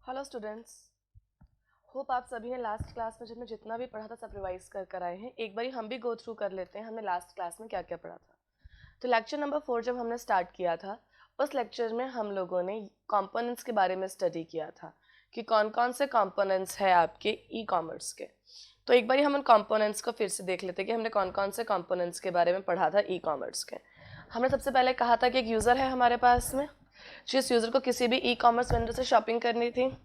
Hello students, hope आप सभी ने लास्ट क्लास में जितना भी पढ़ा था सब रिवाइज कर आए हैं। एक बारी हम भी गो थ्रू कर लेते हैं हमने लास्ट क्लास में क्या क्या पढ़ा था। तो लेक्चर नंबर 4 जब हमने स्टार्ट किया था उस लेक्चर में हम लोगों ने कंपोनेंट्स के बारे में स्टडी किया था कि कौन कौन से कंपोनेंट्स है आपके ई कॉमर्स के। तो एक बारी हम उन कंपोनेंट्स को फिर से देख लेते हैं कि हमने कौन कौन से कंपोनेंट्स के बारे में पढ़ा था ई कॉमर्स के। हमने सबसे पहले कहा था कि एक यूज़र है हमारे पास में, जिस यूज़र को किसी भी ई कॉमर्स वेंडर से शॉपिंग करनी थी।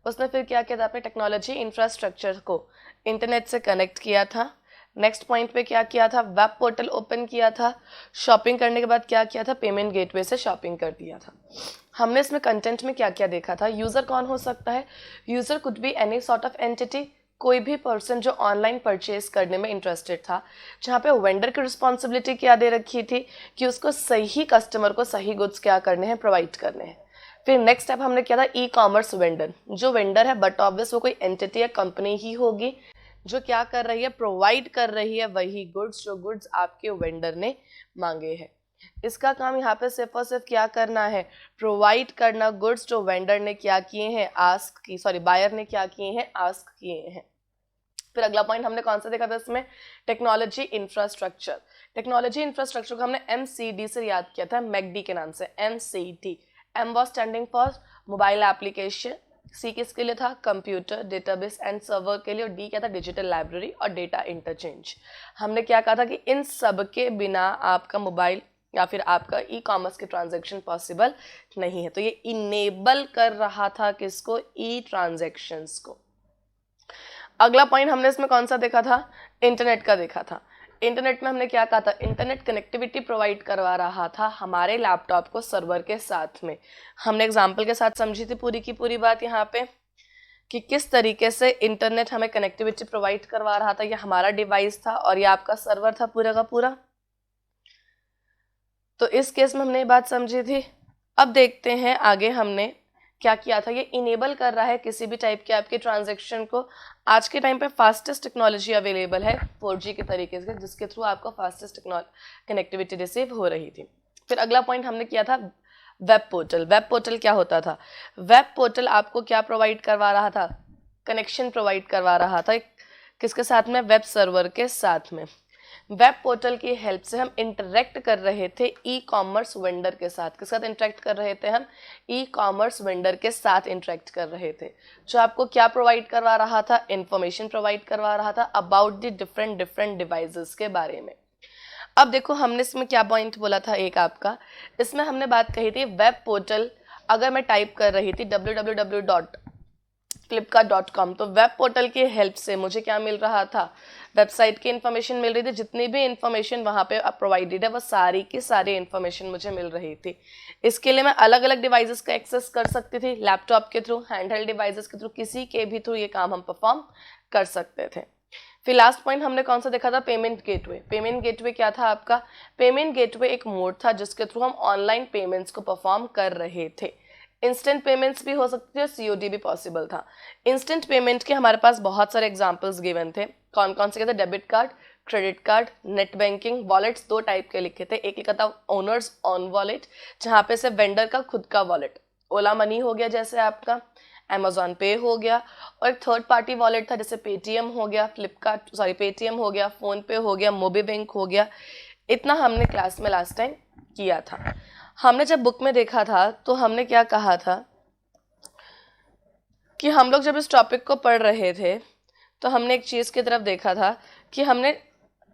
उसने फिर क्या किया था, अपने टेक्नोलॉजी इंफ्रास्ट्रक्चर को इंटरनेट से कनेक्ट किया था। नेक्स्ट पॉइंट पे क्या किया था, वेब पोर्टल ओपन किया था। शॉपिंग करने के बाद क्या किया था, पेमेंट गेटवे से शॉपिंग कर दिया था। हमने इसमें कंटेंट में क्या क्या देखा था, यूज़र कौन हो सकता है, user could be any sort of entity, कोई भी पर्सन जो ऑनलाइन परचेज करने में इंटरेस्टेड था, जहाँ पे वेंडर की रिस्पॉन्सिबिलिटी क्या दे रखी थी कि उसको सही कस्टमर को सही गुड्स क्या करने हैं, प्रोवाइड करने हैं। फिर नेक्स्ट स्टेप हमने किया था ई कॉमर्स वेंडर, जो वेंडर है बट ऑब्वियस वो कोई एंटिटी या कंपनी ही होगी जो क्या कर रही है, प्रोवाइड कर रही है वही गुड्स जो गुड्स आपके वेंडर ने मांगे हैं। इसका काम यहाँ पे सिर्फ और सिर्फ क्या करना है, प्रोवाइड करना गुड्स जो वेंडर ने क्या किए हैं, बायर ने क्या किए हैं, आस्क किए हैं। फिर अगला पॉइंट हमने कौन सा देखा था इसमें, टेक्नोलॉजी इंफ्रास्ट्रक्चर। टेक्नोलॉजी इंफ्रास्ट्रक्चर को हमने MCD से याद किया था, मैकडी के नाम से, MCD। M was standing for mobile application, C किसके लिए था, कंप्यूटर डेटाबेस एंड सर्वर के लिए, और D क्या था, डिजिटल लाइब्रेरी और डेटा इंटरचेंज। हमने क्या कहा था कि इन सब के बिना आपका मोबाइल या फिर आपका ई कॉमर्स के ट्रांजैक्शन पॉसिबल नहीं है। तो ये इनेबल कर रहा था किसको, ई ट्रांजैक्शंस को। अगला पॉइंट हमने इसमें कौन सा देखा था, इंटरनेट का देखा था। इंटरनेट में हमने क्या कहा था, इंटरनेट कनेक्टिविटी प्रोवाइड करवा रहा था हमारे लैपटॉप को सर्वर के साथ में। हमने एग्जांपल के साथ समझी थी पूरी की पूरी बात यहाँ पे कि किस तरीके से इंटरनेट हमें कनेक्टिविटी प्रोवाइड करवा रहा था। ये हमारा डिवाइस था और ये आपका सर्वर था पूरा का पूरा। तो इस केस में हमने ये बात समझी थी। अब देखते हैं आगे हमने क्या किया था, ये इनेबल कर रहा है किसी भी टाइप के आपके ट्रांजैक्शन को। आज के टाइम पे फास्टेस्ट टेक्नोलॉजी अवेलेबल है 4G के तरीके से, जिसके थ्रू आपको फास्टेस्ट कनेक्टिविटी रिसीव हो रही थी। फिर अगला पॉइंट हमने किया था वेब पोर्टल। वेब पोर्टल क्या होता था, वेब पोर्टल आपको क्या प्रोवाइड करवा रहा था, कनेक्शन प्रोवाइड करवा रहा था किसके साथ में, वेब सर्वर के साथ में। वेब पोर्टल की हेल्प से हम इंटरेक्ट कर रहे थे ई कॉमर्स वेंडर के साथ। किसके साथ इंटरेक्ट कर रहे थे हम, ई कॉमर्स वेंडर के साथ इंटरेक्ट कर रहे थे, जो आपको क्या प्रोवाइड करवा रहा था, इंफॉर्मेशन प्रोवाइड करवा रहा था अबाउट द डिफरेंट डिवाइसेस के बारे में। अब देखो हमने इसमें क्या पॉइंट बोला था, एक आपका इसमें हमने बात कही थी वेब पोर्टल। अगर मैं टाइप कर रही थी www.flipkart.com, तो वेब पोर्टल की हेल्प से मुझे क्या मिल रहा था, वेबसाइट की इन्फॉर्मेशन मिल रही थी। जितनी भी इन्फॉर्मेशन वहाँ पे प्रोवाइडेड है वो सारी की सारी इन्फॉर्मेशन मुझे मिल रही थी। इसके लिए मैं अलग अलग डिवाइसेस का एक्सेस कर सकती थी, लैपटॉप के थ्रू, हैंडहेल्ड डिवाइसेस के थ्रू, किसी के भी थ्रू ये काम हम परफॉर्म कर सकते थे। फिर लास्ट पॉइंट हमने कौन सा देखा था, पेमेंट गेटवे। पेमेंट गेटवे क्या था आपका, पेमेंट गेटवे एक मोड था जिसके थ्रू हम ऑनलाइन पेमेंट्स को परफॉर्म कर रहे थे। इंस्टेंट पेमेंट्स भी हो सकती थी और COD भी पॉसिबल था। इंस्टेंट पेमेंट के हमारे पास बहुत सारे एग्जांपल्स गिवन थे। कौन कौन से, कहते debit card, credit card, net banking. Wallets दो टाइप के लिखे थे, एक लिखा था ओनर्स ऑन वॉलेट, जहाँ पे से वेंडर का खुद का वॉलेट, ओला मनी हो गया जैसे आपका, अमेजॉन पे हो गया, और एक थर्ड पार्टी वॉलेट था जैसे पेटीएम हो गया, पेटीएम हो गया, फोन पे हो गया, मोबी बैंक हो गया। इतना हमने क्लास में लास्ट टाइम किया था। हमने जब बुक में देखा था तो हमने क्या कहा था कि हम लोग जब इस टॉपिक को पढ़ रहे थे तो हमने एक चीज़ की तरफ देखा था कि हमने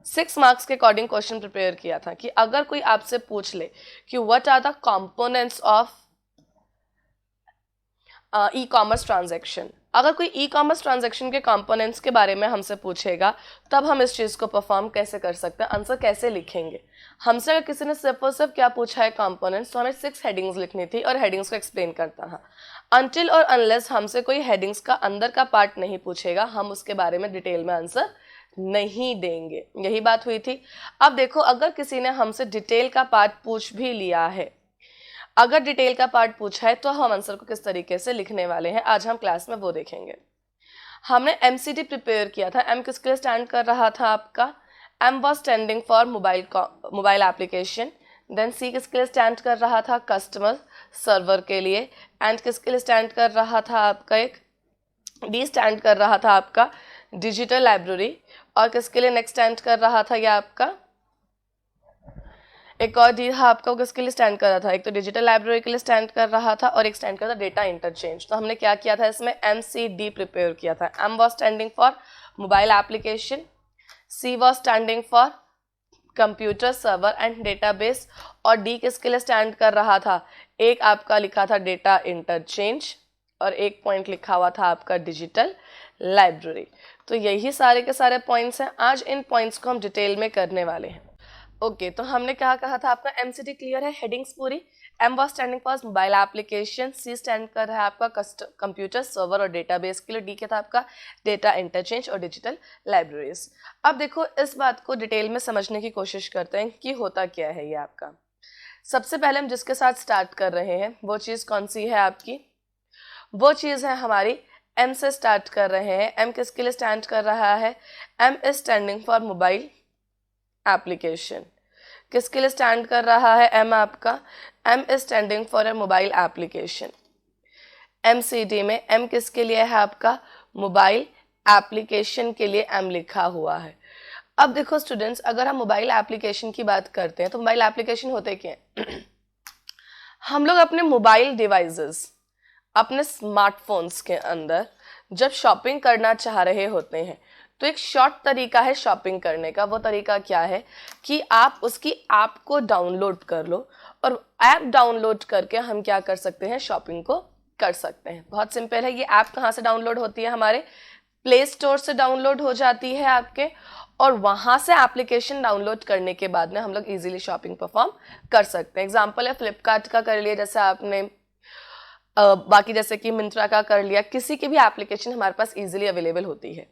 6 मार्क्स के अकॉर्डिंग क्वेश्चन प्रिपेयर किया था कि अगर कोई आपसे पूछ ले कि what are the components of e commerce transaction, अगर कोई ई कॉमर्स ट्रांजैक्शन के कंपोनेंट्स के बारे में हमसे पूछेगा तब हम इस चीज़ को परफॉर्म कैसे कर सकते हैं, आंसर कैसे लिखेंगे। हमसे अगर किसी ने सिर्फ और सिर्फ क्या पूछा है, कंपोनेंट्स, तो हमें 6 हेडिंग्स लिखनी थी और हेडिंग्स को एक्सप्लेन करता था। अनटिल और अनलेस हमसे कोई हेडिंग्स का अंदर का पार्ट नहीं पूछेगा, हम उसके बारे में डिटेल में आंसर नहीं देंगे। यही बात हुई थी। अब देखो, अगर किसी ने हमसे डिटेल का पार्ट पूछ भी लिया है, अगर डिटेल का पार्ट पूछा है तो हम आंसर को किस तरीके से लिखने वाले हैं, आज हम क्लास में वो देखेंगे। हमने MCD प्रिपेयर किया था। M किसके लिए स्टैंड कर रहा था आपका, M was standing for mobile application. Then C किसके लिए स्टैंड कर रहा था, कस्टमर सर्वर के लिए, एंड किसके लिए स्टैंड कर रहा था आपका, एक डी स्टैंड कर रहा था आपका डिजिटल लाइब्रेरी, और किसके लिए नेक्स्ट स्टैंड कर रहा था, यह आपका एक और डी था आपका, किसके लिए स्टैंड कर रहा था, एक तो डिजिटल लाइब्रेरी के लिए स्टैंड कर रहा था और एक स्टैंड कर रहा था डेटा इंटरचेंज। तो हमने क्या किया था इसमें, MCD प्रिपेयर किया था। M was standing for mobile application, C was standing for computer server and database, और D किसके लिए स्टैंड कर रहा था, एक आपका लिखा था डेटा इंटरचेंज और एक पॉइंट लिखा हुआ था आपका डिजिटल लाइब्रेरी। तो यही सारे के सारे पॉइंट्स हैं। आज इन पॉइंट्स को हम डिटेल में करने वाले हैं। ओके तो हमने क्या कहा था, आपका MCD क्लियर है, हेडिंग्स पूरी। M was standing for mobile application, C stand कर रहा है आपका कंप्यूटर सर्वर और डेटाबेस के लिए, D क्या था आपका डेटा इंटरचेंज और डिजिटल लाइब्रेरीज। अब देखो इस बात को डिटेल में समझने की कोशिश करते हैं कि होता क्या है ये आपका। सबसे पहले हम जिसके साथ स्टार्ट कर रहे हैं वो चीज़ कौन सी है आपकी, वो चीज़ है हमारी M से स्टार्ट कर रहे हैं। M किसके लिए स्टैंड कर रहा है, M is standing for mobile application. किसके लिए स्टैंड कर रहा है M आपका, M is standing for a mobile application. MCD में M किसके लिए है आपका, मोबाइल एप्लीकेशन के लिए M लिखा हुआ है। अब देखो स्टूडेंट्स, अगर हम मोबाइल एप्लीकेशन की बात करते हैं तो मोबाइल एप्लीकेशन होते क्या हैं हम लोग अपने मोबाइल डिवाइसेस, अपने स्मार्टफोन्स के अंदर जब शॉपिंग करना चाह रहे होते हैं तो एक शॉर्ट तरीका है शॉपिंग करने का। वो तरीका क्या है कि आप उसकी ऐप को डाउनलोड कर लो, और ऐप डाउनलोड करके हम क्या कर सकते हैं, शॉपिंग को कर सकते हैं। बहुत सिंपल है। ये ऐप कहाँ से डाउनलोड होती है, हमारे प्ले स्टोर से डाउनलोड हो जाती है आपके, और वहाँ से एप्लीकेशन डाउनलोड करने के बाद में हम लोग इजीली शॉपिंग परफॉर्म कर सकते हैं। एग्जाम्पल है फ्लिपकार्ट का कर लिया, जैसे आपने बाकी जैसे कि मिंत्रा का कर लिया, किसी की भी एप्लीकेशन हमारे पास इजीली अवेलेबल होती है।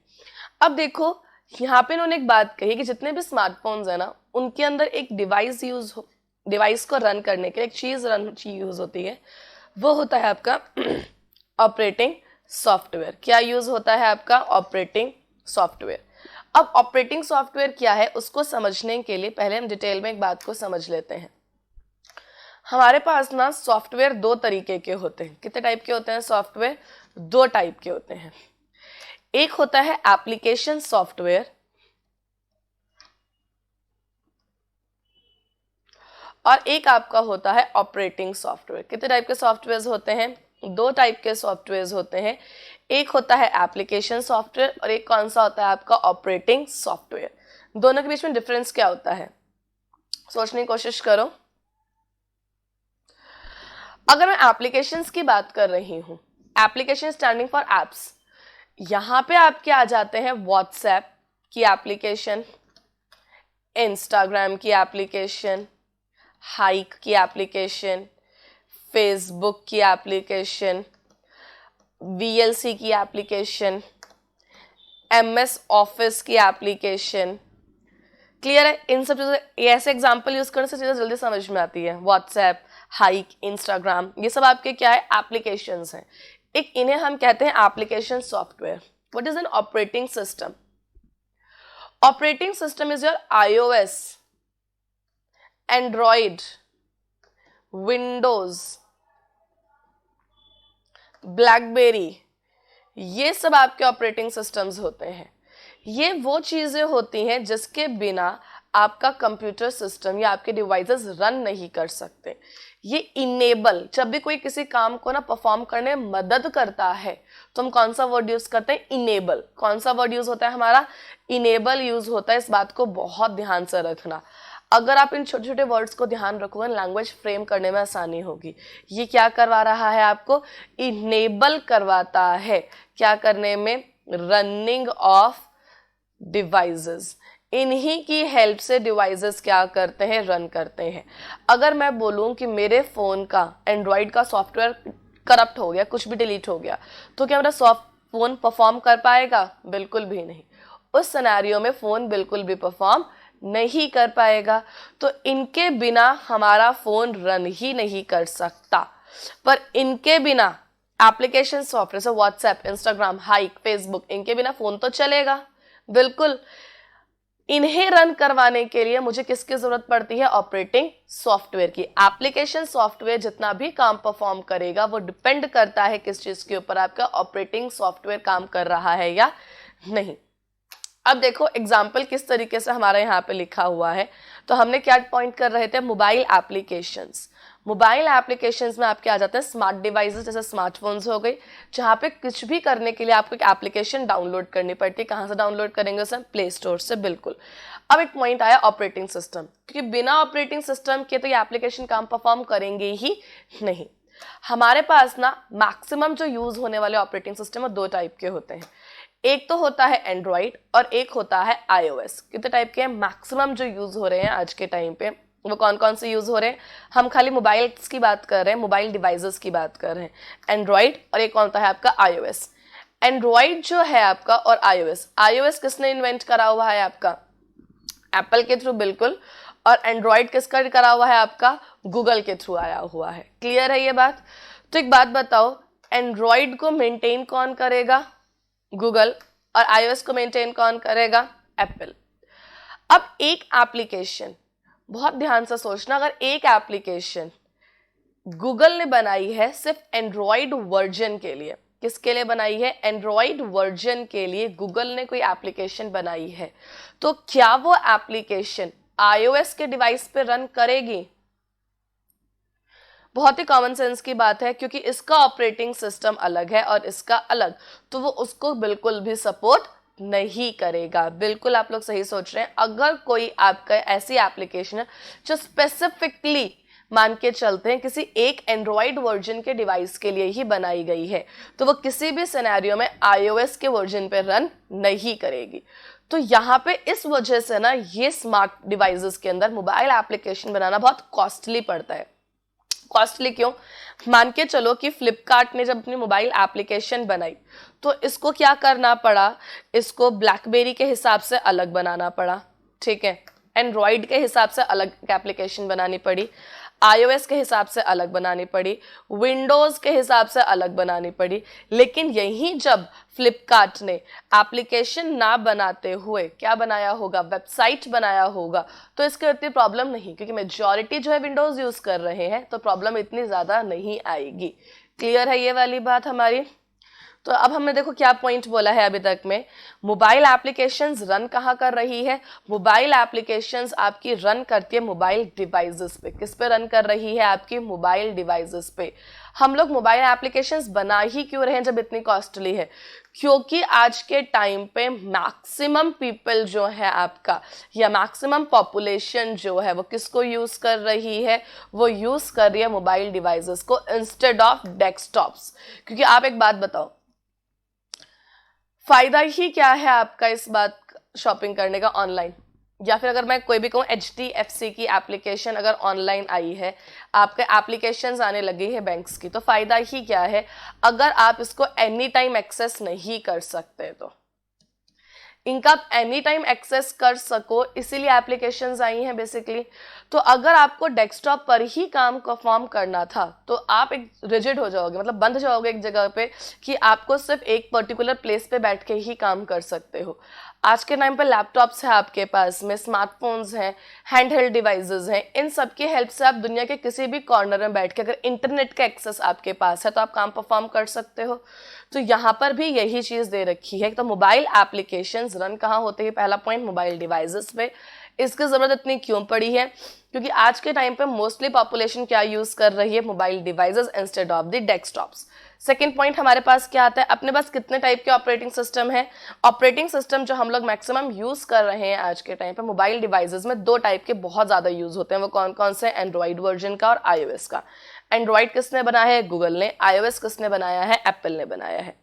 अब देखो यहाँ पे उन्होंने एक बात कही कि जितने भी स्मार्टफोन्स है ना, उनके अंदर एक डिवाइस को रन करने के लिए एक चीज यूज होती है, वो होता है आपका ऑपरेटिंग सॉफ्टवेयर। क्या यूज होता है आपका, ऑपरेटिंग सॉफ्टवेयर। अब ऑपरेटिंग सॉफ्टवेयर क्या है उसको समझने के लिए पहले हम डिटेल में एक बात को समझ लेते हैं। हमारे पास ना सॉफ्टवेयर दो तरीके के होते हैं। कितने टाइप के होते हैं सॉफ्टवेयर, दो टाइप के होते हैं। एक होता है एप्लीकेशन सॉफ्टवेयर और एक आपका होता है ऑपरेटिंग सॉफ्टवेयर। कितने टाइप के सॉफ्टवेयर होते हैं, दो टाइप के सॉफ्टवेयर होते हैं। एक होता है एप्लीकेशन सॉफ्टवेयर और एक कौन सा होता है आपका, ऑपरेटिंग सॉफ्टवेयर। दोनों के बीच में डिफरेंस क्या होता है, सोचने की कोशिश करो। अगर मैं एप्लीकेशंस की बात कर रही हूं, एप्लीकेशन स्टैंडिंग फॉर एप्स, यहां पे आपके आ जाते हैं व्हाट्सएप की एप्लीकेशन, इंस्टाग्राम की एप्लीकेशन, हाइक की एप्लीकेशन, फेसबुक की एप्लीकेशन, VLC की एप्लीकेशन, MS ऑफिस की एप्लीकेशन। क्लियर है। इन सब चीज़ों ऐसे एग्जाम्पल यूज करने से चीज़ें जल्दी समझ में आती है। व्हाट्सएप, हाइक, इंस्टाग्राम, ये सब आपके क्या है, एप्लीकेशंस हैं। एक इन्हें हम कहते हैं application software. What is an operating system? Operating system is your iOS, Android, Windows, blackberry, ये सब आपके ऑपरेटिंग सिस्टम्स होते हैं। ये वो चीजें होती हैं जिसके बिना आपका कंप्यूटर सिस्टम या आपके डिवाइसेस रन नहीं कर सकते। ये इनेबल, जब भी कोई किसी काम को ना परफॉर्म करने में मदद करता है तो हम कौन सा वर्ड यूज करते हैं, इनेबल। कौन सा वर्ड यूज होता है हमारा, इनेबल यूज होता है। इस बात को बहुत ध्यान से रखना। अगर आप इन छोटे छोटे वर्ड्स को ध्यान रखोगे, लैंग्वेज फ्रेम करने में आसानी होगी। ये क्या करवा रहा है आपको, इनेबल करवाता है। क्या करने में, रनिंग ऑफ डिवाइसेस। इन्हीं की हेल्प से डिवाइसेस क्या करते हैं, रन करते हैं। अगर मैं बोलूं कि मेरे फोन का, एंड्रॉइड का सॉफ्टवेयर करप्ट हो गया, कुछ भी डिलीट हो गया, तो क्या मेरा फोन परफॉर्म कर पाएगा? बिल्कुल भी नहीं। उस सिनेरियो में फोन बिल्कुल भी परफॉर्म नहीं कर पाएगा। तो इनके बिना हमारा फोन रन ही नहीं कर सकता। पर इनके बिना एप्लीकेशन सॉफ्टवेयर से व्हाट्सएप, इंस्टाग्राम, हाइक, फेसबुक, इनके बिना फोन तो चलेगा बिल्कुल। इन्हें रन करवाने के लिए मुझे किसकी जरूरत पड़ती है? ऑपरेटिंग सॉफ्टवेयर की। एप्लीकेशन सॉफ्टवेयर जितना भी काम परफॉर्म करेगा वो डिपेंड करता है किस चीज के ऊपर? आपका ऑपरेटिंग सॉफ्टवेयर काम कर रहा है या नहीं। अब देखो एग्जाम्पल किस तरीके से हमारा यहाँ पे लिखा हुआ है। तो हमने क्या पॉइंट कर रहे थे? Mobile applications. मोबाइल एप्लीकेशंस में आपके आ जाते हैं स्मार्ट डिवाइसेस, जैसे स्मार्टफोन्स हो गई, जहाँ पे कुछ भी करने के लिए आपको एक एप्लीकेशन डाउनलोड करनी पड़ती है। कहाँ से डाउनलोड करेंगे सर? प्ले स्टोर से, बिल्कुल। अब एक पॉइंट आया ऑपरेटिंग सिस्टम, क्योंकि बिना ऑपरेटिंग सिस्टम के तो ये एप्लीकेशन काम परफॉर्म करेंगे ही नहीं। हमारे पास ना मैक्सिमम जो यूज होने वाले ऑपरेटिंग सिस्टम है 2 टाइप के होते हैं। एक तो होता है एंड्रॉइड और एक होता है iOS। कितने टाइप के हैं? मैक्सिमम जो यूज हो रहे हैं आज के टाइम पे वो कौन कौन से यूज हो रहे हैं? हम खाली मोबाइल्स की बात कर रहे हैं, मोबाइल डिवाइसेस की बात कर रहे हैं। एंड्रॉइड और एक कौन होता है आपका? iOS। एंड्रॉइड जो है आपका और iOS किसने इन्वेंट करा हुआ है आपका? एप्पल के थ्रू, बिल्कुल। और एंड्रॉइड किसका करा हुआ है आपका? गूगल के थ्रू आया हुआ है। क्लियर है ये बात? तो एक बात बताओ, एंड्रॉइड को मेंटेन कौन करेगा? गूगल। और iOS को मेंटेन कौन करेगा? एप्पल। अब एक एप्लीकेशन, बहुत ध्यान से सोचना, अगर एक एप्लीकेशन गूगल ने बनाई है सिर्फ एंड्रॉइड वर्जन के लिए, किसके लिए बनाई है? एंड्रॉइड वर्जन के लिए गूगल ने कोई एप्लीकेशन बनाई है, तो क्या वो एप्लीकेशन iOS के डिवाइस पे रन करेगी? बहुत ही कॉमन सेंस की बात है, क्योंकि इसका ऑपरेटिंग सिस्टम अलग है और इसका अलग, तो वो उसको बिल्कुल भी सपोर्ट नहीं करेगा। बिल्कुल आप लोग सही सोच रहे हैं। अगर कोई आपका ऐसी एप्लीकेशन है जो स्पेसिफिकली मान के चलते हैं किसी एक एंड्रॉइड वर्जन के डिवाइस के लिए ही बनाई गई है, तो वो किसी भी सिनेरियो में iOS के वर्जन पे रन नहीं करेगी। तो यहाँ पे इस वजह से ना ये स्मार्ट डिवाइसेस के अंदर मोबाइल एप्लीकेशन बनाना बहुत कॉस्टली पड़ता है। कॉस्टली क्यों? मान के चलो कि फ्लिपकार्ट ने जब अपनी मोबाइल एप्लीकेशन बनाई तो इसको क्या करना पड़ा? इसको ब्लैकबेरी के हिसाब से अलग बनाना पड़ा, ठीक है। एंड्रॉइड के हिसाब से अलग एप्लीकेशन बनानी पड़ी, iOS के हिसाब से अलग बनानी पड़ी, विंडोज के हिसाब से अलग बनानी पड़ी। लेकिन यही जब फ्लिपकार्ट ने एप्लीकेशन ना बनाते हुए क्या बनाया होगा? वेबसाइट बनाया होगा, तो इसके इतनी प्रॉब्लम नहीं, क्योंकि मेजॉरिटी जो है विंडोज यूज कर रहे हैं, तो प्रॉब्लम इतनी ज्यादा नहीं आएगी। क्लियर है ये वाली बात हमारी? तो अब हमने देखो क्या पॉइंट बोला है अभी तक में, मोबाइल एप्लीकेशंस रन कहाँ कर रही है? मोबाइल एप्लीकेशंस आपकी रन करती है मोबाइल डिवाइसेस पे। किस पे रन कर रही है? आपकी मोबाइल डिवाइसेस पे। हम लोग मोबाइल एप्लीकेशंस बना ही क्यों रहे हैं जब इतनी कॉस्टली है? क्योंकि आज के टाइम पे मैक्सिमम पीपल जो है आपका, या मैक्सिमम पॉपुलेशन जो है वो किसको यूज कर रही है? वो यूज कर रही है मोबाइल डिवाइसेस को इंस्टेड ऑफ डेस्कटॉप्स। क्योंकि आप एक बात बताओ, फायदा ही क्या है आपका इस बात शॉपिंग करने का ऑनलाइन? या फिर अगर मैं कोई भी कहूँ HDFC की एप्लीकेशन अगर ऑनलाइन आई है, आपके एप्लीकेशंस आने लगी है बैंक्स की, तो फायदा ही क्या है अगर आप इसको एनी टाइम एक्सेस नहीं कर सकते? तो इनका आप एनी टाइम एक्सेस कर सको, इसीलिए एप्लीकेशंस आई हैं बेसिकली। तो अगर आपको डेस्कटॉप पर ही काम परफॉर्म करना था तो आप एक रिजिड हो जाओगे, मतलब बंध जाओगे एक जगह पे कि आपको सिर्फ एक पर्टिकुलर प्लेस पे बैठ के ही काम कर सकते हो। आज के टाइम पे लैपटॉप्स हैं आपके पास में, स्मार्टफोन्स हैं, हैंड हेल्ड डिवाइसेस हैं, इन सब की हेल्प से आप दुनिया के किसी भी कॉर्नर में बैठ के, अगर इंटरनेट का एक्सेस आपके पास है तो आप काम परफॉर्म कर सकते हो। तो यहाँ पर भी यही चीज दे रखी है। तो मोबाइल एप्लीकेशंस रन कहाँ होते हैं? पहला पॉइंट, मोबाइल डिवाइसेस पे। इसकी जरूरत इतनी क्यों पड़ी है? क्योंकि आज के टाइम पे मोस्टली पॉपुलेशन क्या यूज कर रही है? Mobile devices instead of the desktops. Second point हमारे पास क्या आता है? अपने पास कितने टाइप के ऑपरेटिंग सिस्टम है? ऑपरेटिंग सिस्टम जो हम लोग मैक्सिमम यूज कर रहे हैं आज के टाइम पे मोबाइल डिवाइसेस में, 2 टाइप के बहुत ज्यादा यूज होते हैं। वो कौन कौन से? एंड्रॉइड वर्जन का और iOS का। एंड्रॉइड किसने बनाया है? गूगल ने। iOS किसने बनाया है? एप्पल ने बनाया है।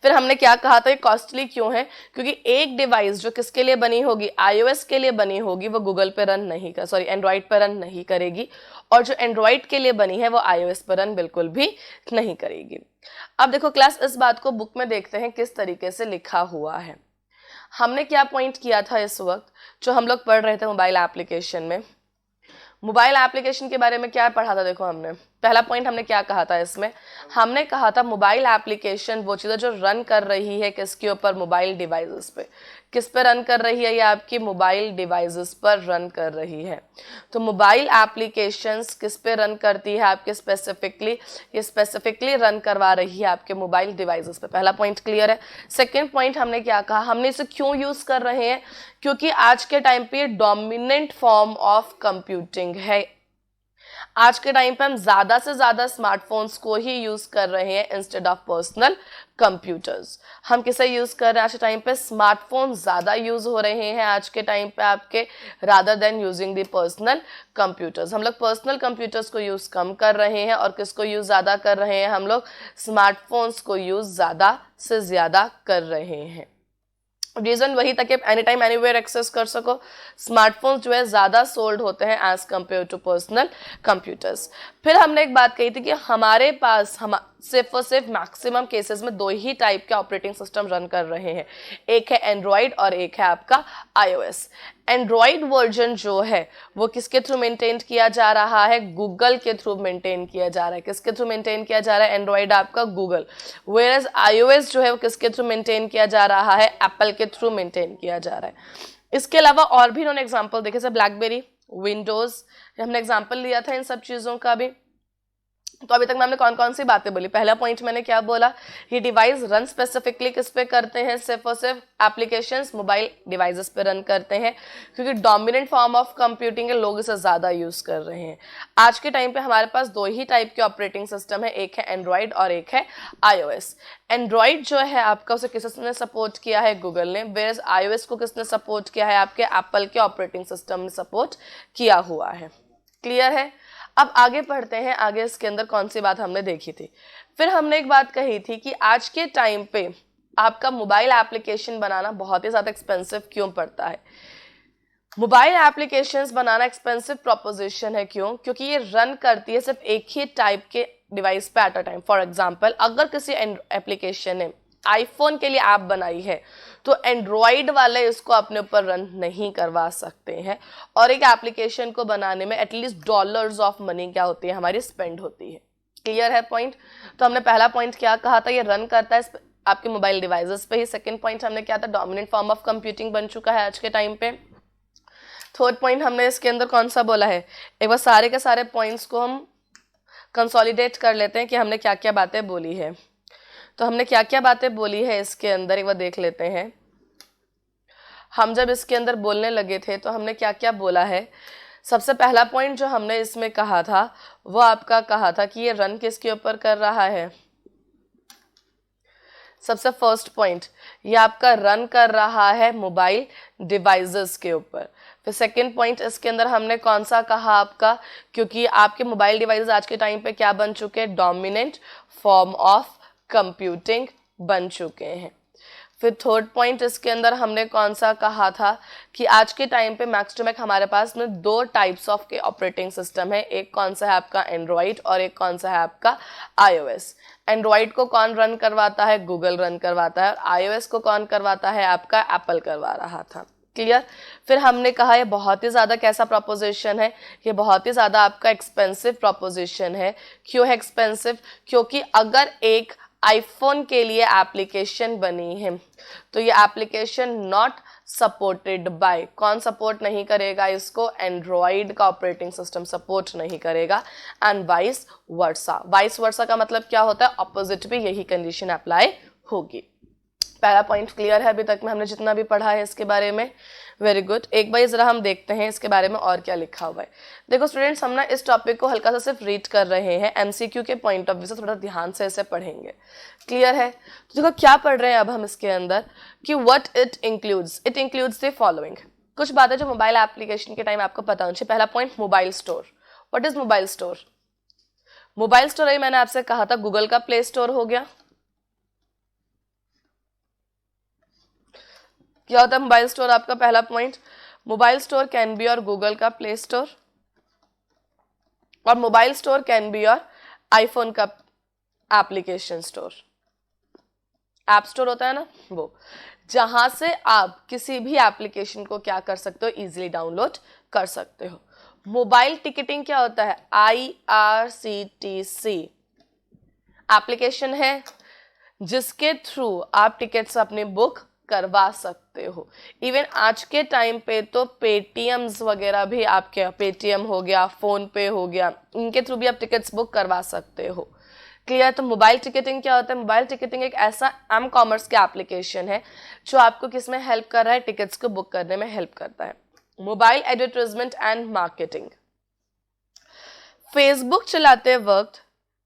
फिर हमने क्या कहा था, ये कॉस्टली क्यों है? क्योंकि एक डिवाइस जो किसके लिए बनी होगी? iOS के लिए बनी होगी, वो गूगल पे रन नहीं कर, सॉरी एंड्रॉइड पे रन नहीं करेगी। और जो एंड्रॉइड के लिए बनी है वो iOS पर रन बिल्कुल भी नहीं करेगी। अब देखो क्लास, इस बात को बुक में देखते हैं किस तरीके से लिखा हुआ है। हमने क्या पॉइंट किया था इस वक्त जो हम लोग पढ़ रहे थे मोबाइल एप्लीकेशन में? मोबाइल एप्लीकेशन के बारे में क्या पढ़ा था? देखो हमने पहला पॉइंट हमने क्या कहा था इसमें, हमने कहा था मोबाइल एप्लीकेशन वो चीज़ है जो रन कर रही है किसके ऊपर, मोबाइल डिवाइसेस पे। किस पे रन कर रही है, ये आपकी मोबाइल डिवाइसेस पर रन कर रही है। तो मोबाइल एप्लीकेशंस किस पे रन करती है आपके स्पेसिफिकली, ये स्पेसिफिकली रन करवा रही है आपके मोबाइल डिवाइसेस पे। पहला पॉइंट क्लियर है। सेकेंड पॉइंट हमने क्या कहा, हमने इसे क्यों यूज कर रहे हैं, क्योंकि आज के टाइम पे डोमिनेंट फॉर्म ऑफ कंप्यूटिंग है। आज के टाइम पे हम ज्यादा से ज्यादा स्मार्टफोन्स को ही यूज कर रहे हैं इंस्टेड ऑफ पर्सनल कंप्यूटर्स। हम किसे यूज कर रहे हैं आज के टाइम पे, स्मार्टफोन ज्यादा यूज हो रहे हैं आज के टाइम पे आपके, rather than using the personal computers. हम लोग पर्सनल कंप्यूटर्स को यूज कम कर रहे हैं और किसको यूज ज्यादा कर रहे हैं, हम लोग स्मार्टफोन्स को यूज ज्यादा से ज्यादा कर रहे हैं। रीजन वही था कि एनी टाइम एनीवेयर एक्सेस कर सको। स्मार्टफोन्स जो है ज़्यादा सोल्ड होते हैं as compare to personal computers. फिर हमने एक बात कही थी कि हमारे पास हम सिर्फ और सिर्फ मैक्सिमम केसेस में दो ही टाइप के ऑपरेटिंग सिस्टम रन कर रहे हैं, एक है एंड्रॉयड और एक है आपका iOS। एंड्रॉयड वर्जन जो है वो किसके थ्रू मेंटेन किया जा रहा है, गूगल के थ्रू मेंटेन किया जा रहा है। किसके थ्रू मेंटेन किया जा रहा है, एंड्रॉयड आपका गूगल। वेयरएज iOS जो है वो किसके थ्रू मेंटेन किया जा रहा है, एप्पल के थ्रू मेंटेन किया जा रहा है। इसके अलावा और भी इन्होंने एग्जाम्पल देखे, जैसे ब्लैकबेरी, विंडोज, हमने एग्जाम्पल लिया था इन सब चीज़ों का भी। तो अभी तक मैंने कौन कौन सी बातें बोली, पहला पॉइंट मैंने क्या बोला, ये डिवाइस रन स्पेसिफिकली किस पे करते हैं, सिर्फ और सिर्फ एप्लीकेशंस मोबाइल डिवाइसेस पे रन करते हैं, क्योंकि डोमिनेंट फॉर्म ऑफ कंप्यूटिंग है, लोग इसे ज़्यादा यूज़ कर रहे हैं। आज के टाइम पे हमारे पास दो ही टाइप के ऑपरेटिंग सिस्टम है, एक है एंड्रॉयड और एक है iOS। एंड्रॉयड जो है आपका उसे किसने सपोर्ट किया है, गूगल ने, वेयरएज iOS को किसने सपोर्ट किया है, आपके एप्पल के ऑपरेटिंग सिस्टम ने सपोर्ट किया हुआ है। क्लियर है। अब आगे पढ़ते हैं, आगे इसके अंदर कौन सी बात हमने देखी थी। फिर हमने एक बात कही थी कि आज के टाइम पे आपका मोबाइल एप्लीकेशन बनाना बहुत ही ज़्यादा एक्सपेंसिव क्यों पड़ता है। मोबाइल एप्लीकेशंस बनाना एक्सपेंसिव प्रोपोजिशन है, क्यों, क्योंकि ये रन करती है सिर्फ एक ही टाइप के डिवाइस पे at a time. For example, अगर किसी एप्लीकेशन ने आईफोन के लिए ऐप बनाई है तो एंड्रॉयड वाले इसको अपने ऊपर रन नहीं करवा सकते हैं, और एक एप्लीकेशन को बनाने में एटलीस्ट डॉलर्स ऑफ मनी क्या होती है, हमारी स्पेंड होती है। क्लियर है पॉइंट। तो हमने पहला पॉइंट क्या कहा था, ये रन करता है आपके मोबाइल डिवाइसेस पे ही। सेकंड पॉइंट हमने क्या था, डोमिनेंट फॉर्म ऑफ कंप्यूटिंग बन चुका है आज के टाइम पे। थर्ड पॉइंट हमने इसके अंदर कौन सा बोला है, एक बार सारे के सारे पॉइंट्स को हम कंसोलिडेट कर लेते हैं कि हमने क्या क्या बातें बोली है। तो हमने क्या क्या बातें बोली है इसके अंदर, एक बार देख लेते हैं। हम जब इसके अंदर बोलने लगे थे तो हमने क्या क्या बोला है। सबसे पहला पॉइंट जो हमने इसमें कहा था वो आपका कहा था कि ये रन किसके ऊपर कर रहा है। सबसे फर्स्ट पॉइंट, ये आपका रन कर रहा है मोबाइल डिवाइसेस के ऊपर। फिर सेकंड पॉइंट इसके अंदर हमने कौन सा कहा आपका, क्योंकि आपके मोबाइल डिवाइसेस आज के टाइम पे क्या बन चुके हैं, डोमिनेंट फॉर्म ऑफ कंप्यूटिंग बन चुके हैं। फिर थर्ड पॉइंट इसके अंदर हमने कौन सा कहा था कि आज के टाइम पे मैक्स टू मैक्स हमारे पास में दो टाइप्स ऑफ के ऑपरेटिंग सिस्टम है, एक कौन सा है आपका एंड्रॉयड और एक कौन सा है आपका iOS। एंड्रॉयड को कौन रन करवाता है, गूगल रन करवाता है, और iOS को कौन करवाता है, आपका एप्पल करवा रहा था। क्लियर। फिर हमने कहा ये बहुत ही ज़्यादा कैसा प्रोपोजिशन है, ये बहुत ही ज़्यादा आपका एक्सपेंसिव प्रोपोजिशन है। क्यों है एक्सपेंसिव, क्योंकि अगर एक आईफोन के लिए एप्लीकेशन बनी है तो ये एप्लीकेशन नॉट सपोर्टेड बाय, कौन सपोर्ट नहीं करेगा इसको, एंड्रॉयड का ऑपरेटिंग सिस्टम सपोर्ट नहीं करेगा, and vice versa. Vice versa का मतलब क्या होता है, ऑपोजिट भी यही कंडीशन अप्लाई होगी। पहला पॉइंट क्लियर है अभी तक में हमने जितना भी पढ़ा है इसके बारे में। Very good. एक बार जरा हम देखते हैं इसके बारे में और क्या लिखा हुआ है। देखो स्टूडेंट्स, हम ना इस टॉपिक को हल्का सा सिर्फ रीड कर रहे हैं, एमसीक्यू के पॉइंट ऑफ व्यू से थोड़ा ध्यान से इसे पढ़ेंगे। क्लियर है। तो देखो क्या पढ़ रहे हैं अब हम इसके अंदर कि what it includes the following. कुछ बातें जो मोबाइल एप्लीकेशन के टाइम आपको पता होनी चाहिए। पहला point, mobile store. What is mobile store. Mobile store है, मैंने आपसे कहा था गूगल का प्ले स्टोर हो गया। क्या होता है मोबाइल स्टोर आपका, पहला point, mobile store can be your Google का प्ले स्टोर, और mobile store can be your iPhone का एप्लीकेशन स्टोर। ऐप स्टोर होता है ना वो, जहां से आप किसी भी एप्लीकेशन को क्या कर सकते हो, इजीली डाउनलोड कर सकते हो। मोबाइल टिकटिंग क्या होता है? IRCTC एप्लीकेशन है जिसके थ्रू आप टिकट्स अपने बुक करवा सकते हो। इवन आज के टाइम पे तो पेटीएम्स वगैरह भी आपके, पेटीएम हो गया, फोन पे हो गया, इनके थ्रू भी आप टिकट्स बुक करवा सकते हो। क्लियर? तो मोबाइल टिकटिंग क्या होता है? मोबाइल टिकटिंग एक ऐसा एम कॉमर्स का एप्लीकेशन है जो आपको किस में हेल्प कर रहा है? टिकट्स को बुक करने में हेल्प करता है। Mobile advertisement and marketing, Facebook चलाते वक्त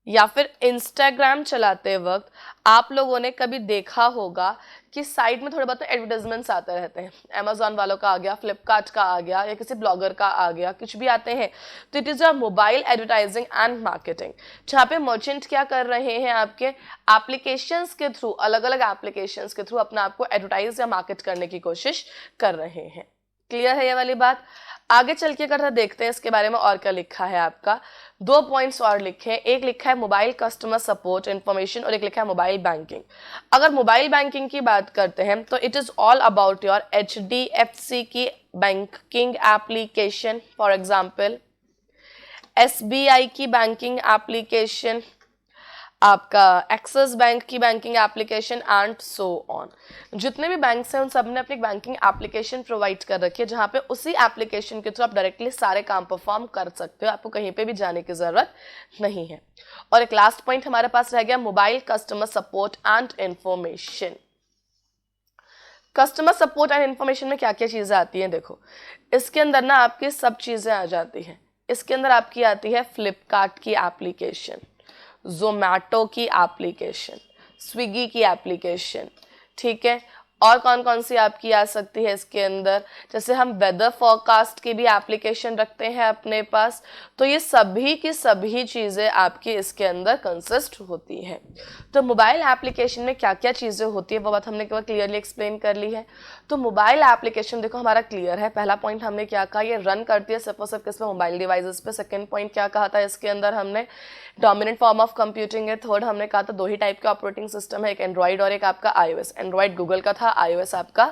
या फिर इंस्टाग्राम चलाते वक्त आप लोगों ने कभी देखा होगा कि साइड में थोड़े बहुत एडवर्टाइजमेंट्स आते रहते हैं। अमेजॉन वालों का आ गया, फ्लिपकार्ट का आ गया, या किसी ब्लॉगर का आ गया, कुछ भी आते हैं। तो it is a mobile advertising and marketing, जहाँ पे मर्चेंट क्या कर रहे हैं? आपके एप्लीकेशंस के थ्रू, अलग अलग एप्लीकेशंस के थ्रू अपना आपको एडवर्टाइज या मार्केट करने की कोशिश कर रहे हैं। क्लियर है ये वाली बात? आगे चल के अगर देखते हैं इसके बारे में और क्या लिखा है आपका। 2 पॉइंट्स और लिखे हैं, एक लिखा है मोबाइल कस्टमर सपोर्ट इंफॉर्मेशन और एक लिखा है मोबाइल बैंकिंग। अगर मोबाइल बैंकिंग की बात करते हैं तो it is all about your HDFC की banking application, for example SBI की बैंकिंग एप्लीकेशन, आपका एक्सिस बैंक की banking application and so on. जितने भी बैंक्स हैं उन सब ने अपनी बैंकिंग एप्लीकेशन प्रोवाइड कर रखी है, जहां पे उसी एप्लीकेशन के थ्रू आप डायरेक्टली सारे काम परफॉर्म कर सकते हो, आपको कहीं पे भी जाने की जरूरत नहीं है। और एक लास्ट पॉइंट हमारे पास रह गया, mobile customer support and information. Customer support and information में क्या क्या चीजें आती हैं? देखो, इसके अंदर ना आपकी सब चीजें आ जाती हैं। इसके अंदर आपकी आती है फ्लिपकार्ट की एप्लीकेशन, जोमैटो की एप्लीकेशन, स्विगी की एप्लीकेशन, ठीक है। और कौन कौन सी आपकी आ सकती है इसके अंदर? जैसे हम वेदर फोरकास्ट की भी एप्लीकेशन रखते हैं अपने पास। तो ये सभी की सभी चीज़ें आपकी इसके अंदर कंसिस्ट होती हैं। तो मोबाइल एप्लीकेशन में क्या क्या चीज़ें होती है वो बात हमने केवल क्लियरली एक्सप्लेन कर ली है। तो मोबाइल एप्लीकेशन देखो हमारा क्लियर है। पहला पॉइंट हमने क्या कहा, ये रन करती है सिर्फ और सिर्फ किस पे? मोबाइल डिवाइसेस पे। सेकेंड पॉइंट क्या कहा था इसके अंदर हमने? डोमिनेंट फॉर्म ऑफ कंप्यूटिंग है। थर्ड हमने कहा था 2 ही टाइप के ऑपरेटिंग सिस्टम है, एक एंड्रॉइड और एक आपका iOS। एंड्रॉइड गूगल का था, iOS आपका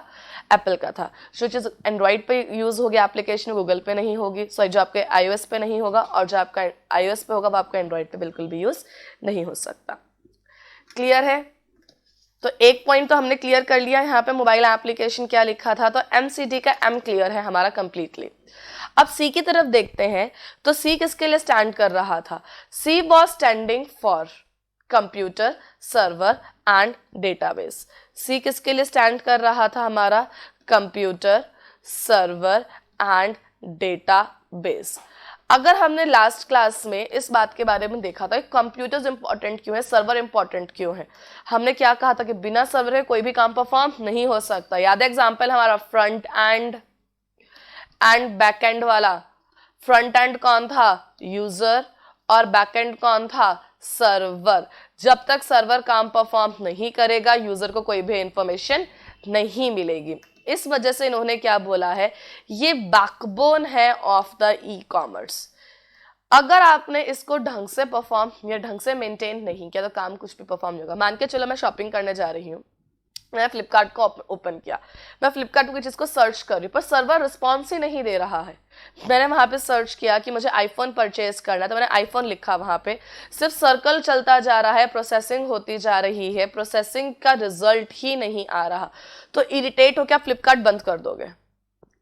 एप्पल का था। जो चीज़ एंड्रॉइड पे यूज होगी एप्लीकेशन गूगल पे नहीं होगी, सॉरी जो आपके iOS पे नहीं होगा, और जो आपका iOS पे होगा वो आपका एंड्रॉइड पे बिल्कुल भी यूज नहीं हो सकता। क्लियर है? तो एक पॉइंट तो हमने क्लियर कर लिया। यहाँ पे मोबाइल एप्लीकेशन क्या लिखा था, तो MCD का M क्लियर है हमारा कंप्लीटली। अब C की तरफ देखते हैं तो C किसके लिए स्टैंड कर रहा था? C was standing for computer, server and database. C किसके लिए स्टैंड कर रहा था हमारा? Computer, server and database. अगर हमने लास्ट क्लास में इस बात के बारे में देखा था कि कंप्यूटर्स इंपॉर्टेंट क्यों है, सर्वर इंपॉर्टेंट क्यों है, हमने क्या कहा था कि बिना सर्वर के कोई भी काम परफॉर्म नहीं हो सकता। याद है एग्जांपल हमारा फ्रंट एंड बैक एंड वाला। फ्रंट एंड कौन था? यूजर, और बैक एंड कौन था? सर्वर। जब तक सर्वर काम परफॉर्म नहीं करेगा यूजर को कोई भी इंफॉर्मेशन नहीं मिलेगी। इस वजह से इन्होंने क्या बोला है, ये बैकबोन है ऑफ द ई कॉमर्स। अगर आपने इसको ढंग से परफॉर्म या ढंग से मेंटेन नहीं किया तो काम कुछ भी परफॉर्म नहीं होगा। मान के चलो मैं शॉपिंग करने जा रही हूँ, मैंने फ्लिपकार्ट को ओपन किया, मैं फ्लिपकार्ट की चीज़ को सर्च कर रही हूँ पर सर्वर रिस्पॉन्स ही नहीं दे रहा है। मैंने वहाँ पे सर्च किया कि मुझे आईफोन परचेज करना है, तो मैंने आईफोन लिखा, वहाँ पे सिर्फ सर्कल चलता जा रहा है, प्रोसेसिंग होती जा रही है, प्रोसेसिंग का रिजल्ट ही नहीं आ रहा। तो इरिटेट हो क्या फ्लिपकार्ट बंद कर दोगे?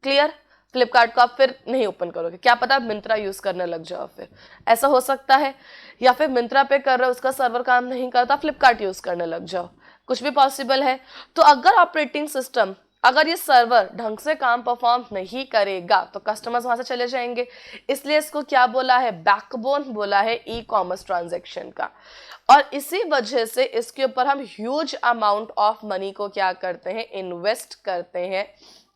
क्लियर? फ्लिपकार्ट को आप फिर नहीं ओपन करोगे, क्या पता मिंत्रा यूज करने लग जाओ, फिर ऐसा हो सकता है। या फिर मिंत्रा पे कर रहे हो, उसका सर्वर काम नहीं करता, फ्लिपकार्ट यूज करने लग जाओ, कुछ भी पॉसिबल है। तो अगर ऑपरेटिंग सिस्टम, अगर ये सर्वर ढंग से काम परफॉर्म नहीं करेगा तो कस्टमर्स वहां से चले जाएंगे। इसलिए इसको क्या बोला है? बैकबोन बोला है ई कॉमर्स ट्रांजैक्शन का। और इसी वजह से इसके ऊपर हम ह्यूज अमाउंट ऑफ मनी को क्या करते हैं? इन्वेस्ट करते हैं,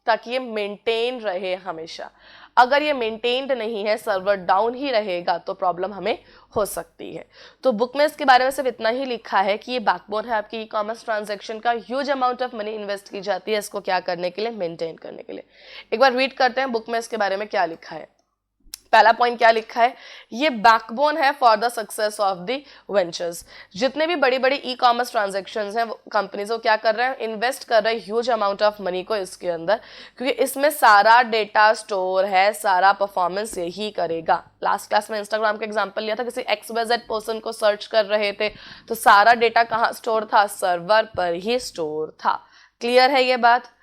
ताकि ये मेंटेन रहे हमेशा। अगर ये मेंटेन्ड नहीं है, सर्वर डाउन ही रहेगा, तो प्रॉब्लम हमें हो सकती है। तो बुक में इसके बारे में सिर्फ इतना ही लिखा है कि ये बैकबोन है आपकी ई कॉमर्स ट्रांजैक्शन का। Huge amount of money invest की जाती है इसको क्या करने के लिए? मेंटेन करने के लिए। एक बार रीड करते हैं बुक में इसके बारे में क्या लिखा है। पहला पॉइंट क्या लिखा है, ये बैकबोन है for the success of the ventures. जितने भी बड़ी बड़ी ई कॉमर्स ट्रांजेक्शन्स हैं कंपनीज, वो क्या कर रहे हैं, इन्वेस्ट कर रहे हैं ह्यूज अमाउंट ऑफ मनी को इसके अंदर, क्योंकि इसमें सारा डेटा स्टोर है, सारा परफॉर्मेंस यही करेगा। लास्ट क्लास में इंस्टाग्राम का एग्जांपल लिया था, किसी XYZ पर्सन को सर्च कर रहे थे तो सारा डेटा कहाँ स्टोर था, सर्वर पर ही स्टोर था। क्लियर है ये बात।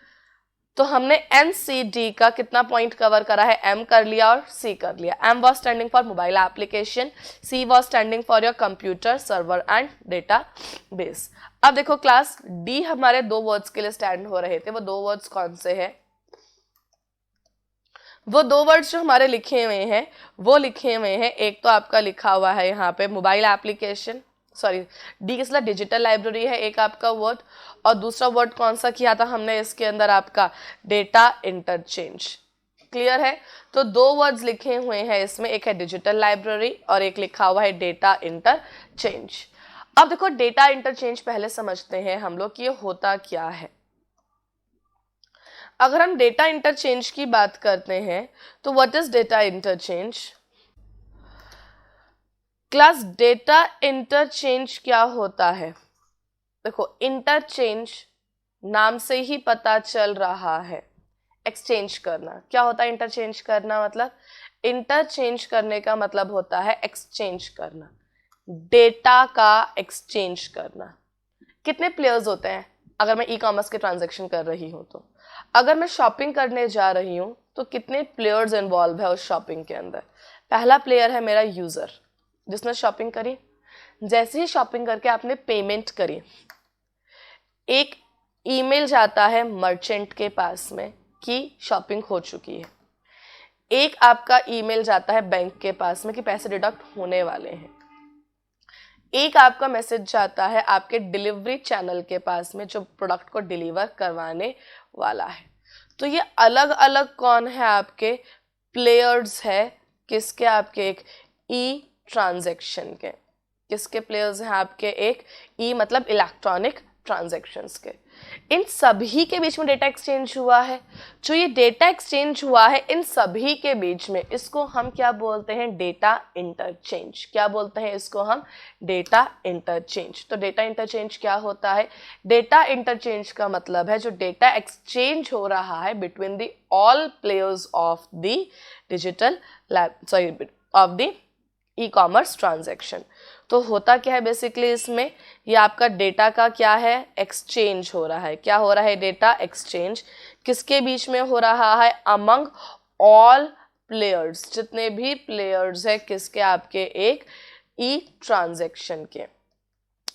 तो हमने NCD का कितना पॉइंट कवर करा है, M कर लिया और C कर लिया। M was standing for mobile application, C was standing for your computer server and data base. अब देखो क्लास D हमारे दो वर्ड्स के लिए स्टैंड हो रहे थे, वो दो वर्ड्स कौन से हैं, वो दो वर्ड्स जो हमारे लिखे हुए हैं वो लिखे हुए हैं, एक तो आपका लिखा हुआ है यहाँ पे मोबाइल एप्लीकेशन, सॉरी डी किसला डिजिटल लाइब्रेरी है एक आपका वर्ड, और दूसरा वर्ड कौन सा किया था हमने इसके अंदर, आपका डेटा इंटरचेंज। क्लियर है। तो दो वर्ड्स लिखे हुए हैं इसमें, एक है डिजिटल लाइब्रेरी और एक लिखा हुआ है डेटा इंटरचेंज। अब देखो डेटा इंटरचेंज पहले समझते हैं हम लोग कि ये होता क्या है। अगर हम डेटा इंटरचेंज की बात करते हैं तो what is data interchange. Class data interchange क्या होता है, देखो इंटरचेंज नाम से ही पता चल रहा है, एक्सचेंज करना। क्या होता है इंटरचेंज करना, मतलब इंटरचेंज करने का मतलब होता है एक्सचेंज करना, डेटा का एक्सचेंज करना। कितने प्लेयर्स होते हैं, अगर मैं ई कॉमर्स के ट्रांजेक्शन कर रही हूँ तो, अगर मैं शॉपिंग करने जा रही हूँ तो कितने प्लेयर्स इन्वॉल्व है उस शॉपिंग के अंदर। पहला प्लेयर है मेरा यूजर, जिसने शॉपिंग करी, जैसे ही शॉपिंग करके आपने पेमेंट करी, एक ईमेल जाता है मर्चेंट के पास में कि शॉपिंग हो चुकी है, एक आपका ईमेल जाता है बैंक के पास में कि पैसे डिडक्ट होने वाले हैं, एक आपका मैसेज जाता है आपके डिलीवरी चैनल के पास में जो प्रोडक्ट को डिलीवर करवाने वाला है। तो ये अलग अलग कौन है, आपके प्लेयर्स है, किसके, आपके एक ई ट्रांजैक्शन के, किसके प्लेयर्स हैं आपके, एक ई मतलब इलेक्ट्रॉनिक ट्रांजैक्शंस के। इन सभी के बीच में डेटा एक्सचेंज हुआ है। जो ये डेटा एक्सचेंज हुआ है इन सभी के बीच में, इसको हम क्या बोलते हैं, डेटा इंटरचेंज। क्या बोलते हैं इसको हम, डेटा इंटरचेंज। तो डेटा इंटरचेंज क्या होता है, डेटा इंटरचेंज का मतलब है जो डेटा एक्सचेंज हो रहा है between the all players of the digital of the e commerce transaction. तो होता क्या है बेसिकली इसमें, ये आपका डेटा का क्या है, एक्सचेंज हो रहा है। क्या हो रहा है, डेटा एक्सचेंज किसके बीच में हो रहा है, अमंग ऑल प्लेयर्स, जितने भी प्लेयर्स है किसके, आपके एक ई ट्रांजेक्शन के।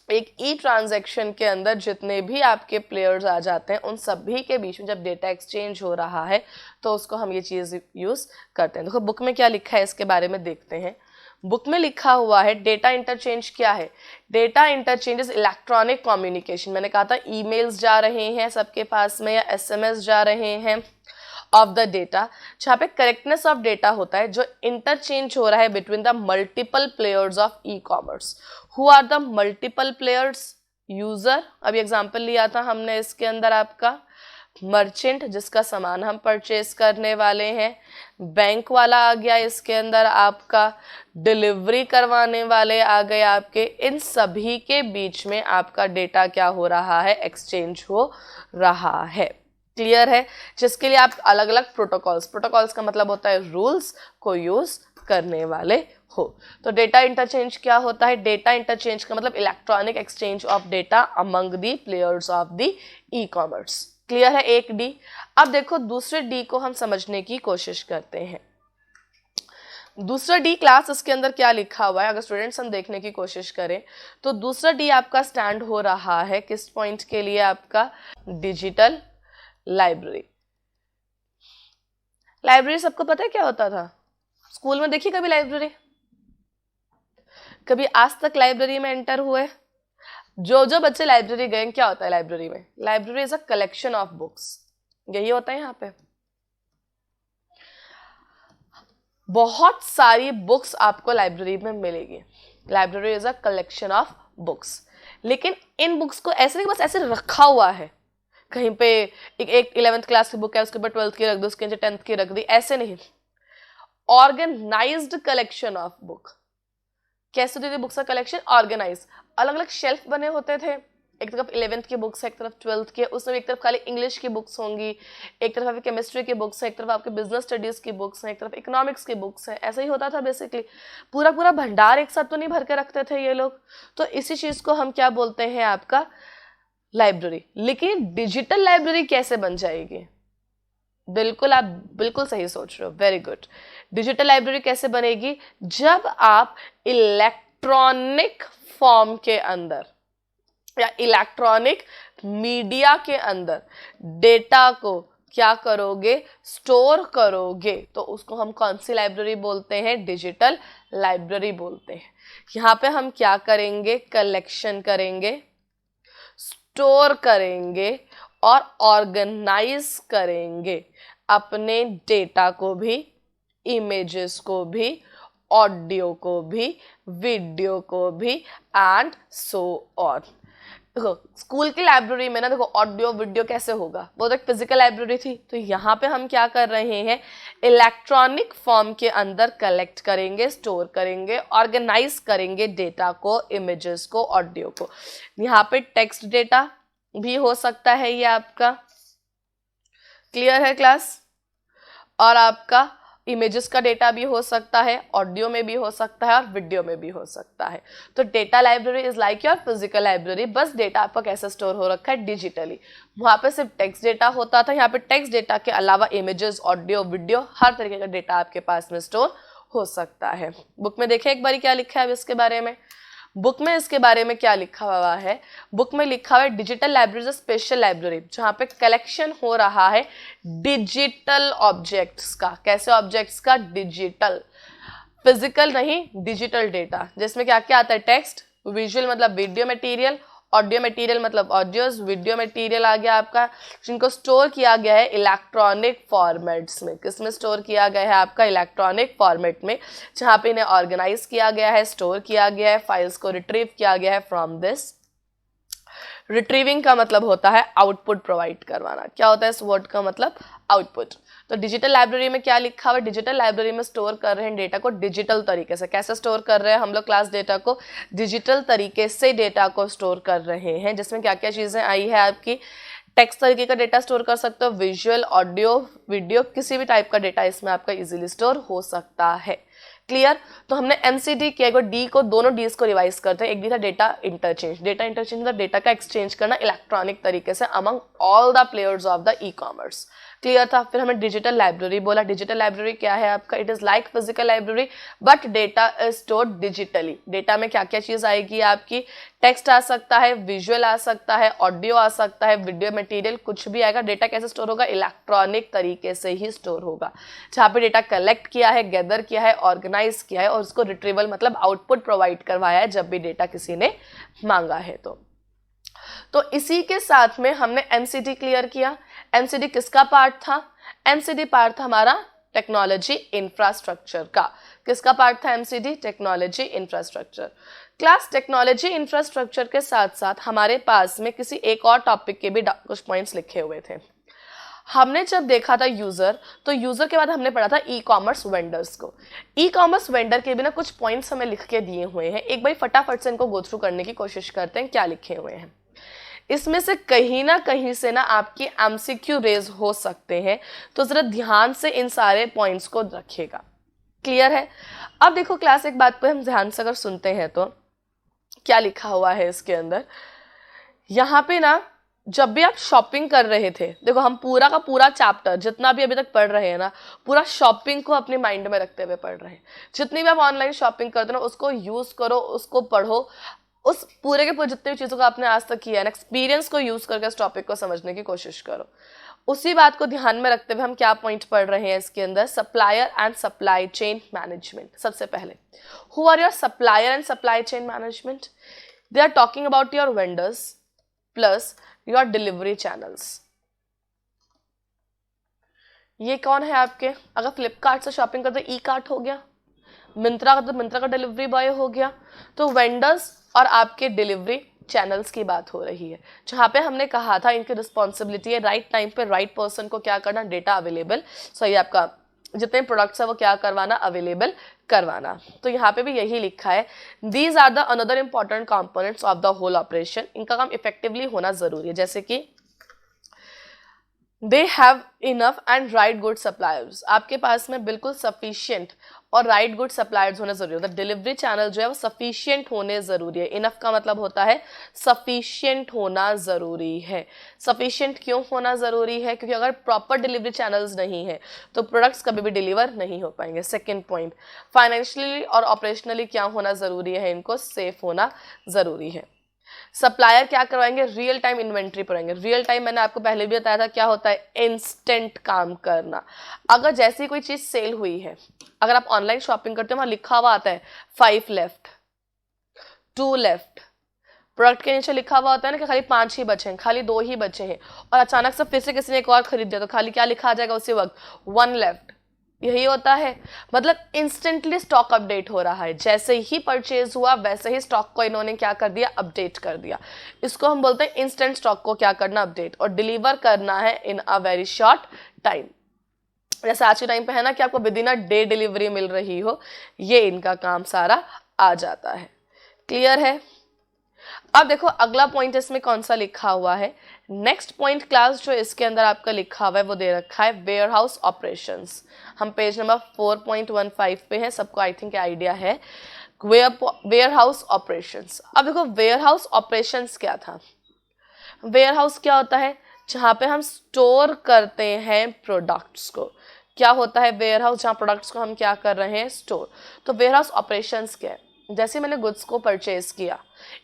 एक ई ट्रांजेक्शन के अंदर जितने भी आपके प्लेयर्स आ जाते हैं उन सभी के बीच में जब डेटा एक्सचेंज हो रहा है तो उसको हम ये चीज़ यूज़ करते हैं। देखो बुक में क्या लिखा है इसके बारे में देखते हैं। बुक में लिखा हुआ है डेटा इंटरचेंज क्या है, data interchange is electronic communication. मैंने कहा था ईमेल्स जा रहे हैं सबके पास में या SMS जा रहे हैं ऑफ द डेटा, जहाँ पे करेक्टनेस ऑफ डेटा होता है, जो इंटरचेंज हो रहा है between the multiple players of e commerce. Who are the multiple players, user, अभी एग्जाम्पल लिया था हमने इसके अंदर आपका, मर्चेंट जिसका सामान हम परचेज करने वाले हैं, बैंक वाला आ गया इसके अंदर आपका, डिलीवरी करवाने वाले आ गए आपके। इन सभी के बीच में आपका डेटा क्या हो रहा है, एक्सचेंज हो रहा है। क्लियर है। जिसके लिए आप अलग अलग प्रोटोकॉल्स का मतलब होता है रूल्स को यूज करने वाले हो। तो डेटा इंटरचेंज क्या होता है, डेटा इंटरचेंज का मतलब electronic exchange of data among the players of the e commerce. Clear है, एक डी। अब देखो दूसरे डी को हम समझने की कोशिश करते हैं। दूसरा डी क्लास इसके अंदर क्या लिखा हुआ है, अगर स्टूडेंट्स हम देखने की कोशिश करें तो दूसरा डी आपका स्टैंड हो रहा है किस पॉइंट के लिए, आपका डिजिटल लाइब्रेरी। लाइब्रेरी सबको पता है क्या होता था, स्कूल में देखी कभी लाइब्रेरी, कभी आज तक लाइब्रेरी में एंटर हुए, जो बच्चे लाइब्रेरी गए, क्या होता है लाइब्रेरी में, library is a collection of books, यही होता है यहाँ पे। बहुत सारी बुक्स आपको लाइब्रेरी में मिलेगी, library is a collection of books. लेकिन इन बुक्स को ऐसे नहीं बस ऐसे रखा हुआ है कहीं पे, एक 11th क्लास की बुक है उसके ऊपर 12th की रख दो, उसके नीचे 10th की रख दी, ऐसे नहीं। Organised collection of book. कैसे होती थी बुक्स का कलेक्शन? ऑर्गेनाइज, अलग अलग शेल्फ बने होते थे, एक तरफ 11th की बुक्स है, एक तरफ 12th की, उसमें एक तरफ खाली इंग्लिश की बुक्स होंगी, एक तरफ आपकी केमिस्ट्री की बुक्स है, एक तरफ आपके बिजनेस स्टडीज की बुक्स हैं, एक तरफ इकोनॉमिक्स की बुक्स हैं। ऐसा ही होता था बेसिकली, पूरा पूरा भंडार एक साथ तो नहीं भर के रखते थे ये लोग। तो इसी चीज को हम क्या बोलते हैं? आपका लाइब्रेरी। लेकिन डिजिटल लाइब्रेरी कैसे बन जाएगी? बिल्कुल, आप बिल्कुल सही सोच रहे हो, वेरी गुड। डिजिटल लाइब्रेरी कैसे बनेगी? जब आप इलेक्ट्रॉनिक फॉर्म के अंदर या इलेक्ट्रॉनिक मीडिया के अंदर डेटा को क्या करोगे? स्टोर करोगे। तो उसको हम कौन सी लाइब्रेरी बोलते हैं? डिजिटल लाइब्रेरी बोलते हैं। यहाँ पे हम क्या करेंगे? कलेक्शन करेंगे, स्टोर करेंगे और ऑर्गेनाइज करेंगे अपने डेटा को भी, इमेजेस को भी, ऑडियो को भी, वीडियो को भी, एंड सो ऑन। देखो स्कूल की लाइब्रेरी में ना, देखो ऑडियो वीडियो कैसे होगा? वो तो एक फिजिकल लाइब्रेरी थी। तो यहाँ पे हम क्या कर रहे हैं? इलेक्ट्रॉनिक फॉर्म के अंदर कलेक्ट करेंगे, स्टोर करेंगे, ऑर्गेनाइज करेंगे डेटा को, इमेजेस को, ऑडियो को। यहाँ पे टेक्स्ट डेटा भी हो सकता है ये आपका, क्लियर है क्लास? और आपका इमेजेस का डेटा भी हो सकता है, ऑडियो में भी हो सकता है और वीडियो में भी हो सकता है। तो data library is like your physical library, बस डेटा आपका कैसे स्टोर हो रखा है? डिजिटली। वहां पे सिर्फ टेक्स्ट डेटा होता था, यहाँ पे टेक्स्ट डेटा के अलावा इमेजेस, ऑडियो, वीडियो, हर तरीके का डेटा आपके पास में स्टोर हो सकता है। बुक में देखें एक बार क्या लिखा है अब इसके बारे में। बुक में इसके बारे में क्या लिखा हुआ है? बुक में लिखा हुआ है डिजिटल लाइब्रेरी स्पेशल लाइब्रेरी, जहां पे कलेक्शन हो रहा है डिजिटल ऑब्जेक्ट्स का। कैसे ऑब्जेक्ट्स का? डिजिटल, फिजिकल नहीं, डिजिटल डेटा, जिसमें क्या क्या आता है? टेक्स्ट, विजुअल मतलब वीडियो मटेरियल, ऑडियो मटेरियल मतलब ऑडियोज, वीडियो मटेरियल आ गया आपका, जिनको स्टोर किया गया है इलेक्ट्रॉनिक फॉर्मेट्स में। किस में स्टोर किया गया है? आपका इलेक्ट्रॉनिक फॉर्मेट में, जहाँ पे इन्हें ऑर्गेनाइज किया गया है, स्टोर किया गया है, फाइल्स को रिट्रीव किया गया है फ्रॉम दिस। रिट्रीविंग का मतलब होता है आउटपुट प्रोवाइड करवाना। क्या होता है इस वर्ड का मतलब? आउटपुट। तो डिजिटल लाइब्रेरी में क्या लिखा हुआ है? डिजिटल लाइब्रेरी में स्टोर कर रहे हैं डेटा को डिजिटल तरीके से। कैसे स्टोर कर रहे हैं हम लोग क्लास? डेटा को डिजिटल तरीके से डेटा को स्टोर कर रहे हैं, जिसमें क्या क्या चीजें आई है आपकी? टेक्स्ट तरीके का डेटा स्टोर कर सकते हो, विजुअल, ऑडियो, वीडियो, किसी भी टाइप का डेटा इसमें आपका इजीली स्टोर हो सकता है। क्लियर? तो हमने एमसीडी किया, डी को, दोनों डीज को रिवाइज करते हैं। एक डी था डेटा इंटरचेंज। डेटा इंटरचेंज मतलब डेटा का एक्सचेंज करना इलेक्ट्रॉनिक तरीके से among all the players of the e commerce. Clear था? फिर हमें डिजिटल लाइब्रेरी बोला। डिजिटल लाइब्रेरी क्या है आपका? It is like physical library but data is stored digitally. Data में क्या क्या चीज आएगी आपकी? टेक्स्ट आ सकता है, विजुअल आ सकता है, ऑडियो आ सकता है, वीडियो मटेरियल, कुछ भी आएगा। डेटा कैसे स्टोर होगा? इलेक्ट्रॉनिक तरीके से ही स्टोर होगा, जहाँ पे डेटा कलेक्ट किया है, गैदर किया है, ऑर्गेनाइज किया है और उसको रिट्रीवल मतलब आउटपुट प्रोवाइड करवाया है जब भी डेटा किसी ने मांगा है। तो इसी के साथ में हमने एमसीडी क्लियर किया। एमसीडी किसका पार्ट था? एमसीडी पार्ट था हमारा टेक्नोलॉजी इंफ्रास्ट्रक्चर का। किसका पार्ट था MCD? Technology infrastructure. Class technology infrastructure के साथ साथ हमारे पास में किसी एक और टॉपिक के भी कुछ पॉइंट्स लिखे हुए थे। हमने जब देखा था यूजर, तो यूजर के बाद हमने पढ़ा था ई कॉमर्स वेंडर्स को। ई कॉमर्स वेंडर के भी ना कुछ पॉइंट्स हमें लिख के दिए हुए हैं। एक बार फटाफट से इनको गो थ्रू करने की कोशिश करते हैं क्या लिखे हुए हैं। इसमें से कहीं ना कहीं से ना आपकी एमसीक्यू रेज हो सकते हैं, तो जरा ध्यान से इन सारे पॉइंट्स को रखिएगा। क्लियर है? अब देखो क्लास, एक बात पे हम ध्यान से अगर सुनते हैं तो क्या लिखा हुआ है इसके अंदर। यहाँ पे ना जब भी आप शॉपिंग कर रहे थे, देखो हम पूरा का पूरा चैप्टर जितना भी अभी तक पढ़ रहे हैं ना, पूरा शॉपिंग को अपने माइंड में रखते हुए पढ़ रहे हैं। जितनी भी आप ऑनलाइन शॉपिंग करते हो ना, उसको यूज करो, उसको पढ़ो, उस पूरे के पूरे जितने भी चीजों को आपने आज तक किया है ना, एक्सपीरियंस को यूज करके इस टॉपिक को समझने की कोशिश करो। उसी बात को ध्यान में रखते हुए हम क्या पॉइंट पढ़ रहे हैं इसके अंदर? Supplier and supply chain management. सबसे पहले, who are your supplier and supply chain management? They are talking about your vendors plus your delivery channels. ये कौन है आपके? अगर फ्लिपकार्ट से शॉपिंग करते ई कार्ट हो गया, मिंत्रा का तो मिंत्रा का डिलीवरी बॉय हो गया। तो वेंडर्स और आपके डिलीवरी चैनल्स की बात हो रही है, जहां पे हमने कहा था इनकी रिस्पॉन्सिबिलिटी है राइट टाइम पे राइट पर्सन को क्या करना, डेटा अवेलेबल, सही आपका जितने प्रोडक्ट्स है वो क्या करवाना, अवेलेबल करवाना। तो यहाँ पे भी यही लिखा है, these are the another important components of the whole operation. इनका काम इफेक्टिवली होना जरूरी है, जैसे कि they have enough and right good suppliers, आपके पास में बिल्कुल सफिशियंट और राइट गुड सप्लायर्स होने जरूरी होता है। डिलीवरी चैनल जो है वो सफिशियंट होने जरूरी है। इनफ का मतलब होता है सफिशियंट होना जरूरी है। सफिशियंट क्यों होना जरूरी है? क्योंकि अगर प्रॉपर डिलीवरी चैनल्स नहीं है तो प्रोडक्ट्स कभी भी डिलीवर नहीं हो पाएंगे। सेकेंड पॉइंट, फाइनेंशियली और ऑपरेशनली क्या होना जरूरी है? इनको सेफ होना जरूरी है। सप्लायर क्या करवाएंगे? रियल टाइम इन्वेंट्री पढ़ाएंगे। रियल टाइम मैंने आपको पहले भी बताया था क्या होता है, इंस्टेंट काम करना। अगर जैसी कोई चीज सेल हुई है, अगर आप ऑनलाइन शॉपिंग करते हो वहां लिखा हुआ आता है 5 लेफ्ट, 2 लेफ्ट, प्रोडक्ट के नीचे लिखा हुआ होता है ना कि खाली 5 ही बचे हैं, खाली 2 ही बचे हैं, और अचानक से फिर से किसी ने एक और खरीद दिया तो खाली क्या लिखा आ जाएगा उसी वक्त, 1 लेफ्ट। यही होता है, मतलब इंस्टेंटली स्टॉक अपडेट हो रहा है। जैसे ही परचेज हुआ वैसे ही स्टॉक को इन्होंने क्या कर दिया, अपडेट कर दिया। इसको हम बोलते हैं इंस्टेंट स्टॉक को क्या करना, अपडेट, और डिलीवर करना है in a very short time. जैसे आज के टाइम पे है ना कि आपको within a day delivery मिल रही हो, ये इनका काम सारा आ जाता है। क्लियर है? अब देखो अगला पॉइंट इसमें कौन सा लिखा हुआ है। नेक्स्ट पॉइंट क्लास जो इसके अंदर आपका लिखा हुआ है वो दे रखा है वेयर हाउस ऑपरेशंस। हम पेज नंबर 4.15 पे हैं, सबको आई थिंक आइडिया है वेयर हाउस ऑपरेशंस। अब देखो वेयर हाउस ऑपरेशंस क्या था। वेयर हाउस क्या होता है? जहाँ पे हम स्टोर करते हैं प्रोडक्ट्स को। क्या होता है वेयर हाउस? जहाँ प्रोडक्ट्स को हम क्या कर रहे हैं, स्टोर। तो वेयर हाउस ऑपरेशंस क्या है? जैसे मैंने गुड्स को परचेज किया,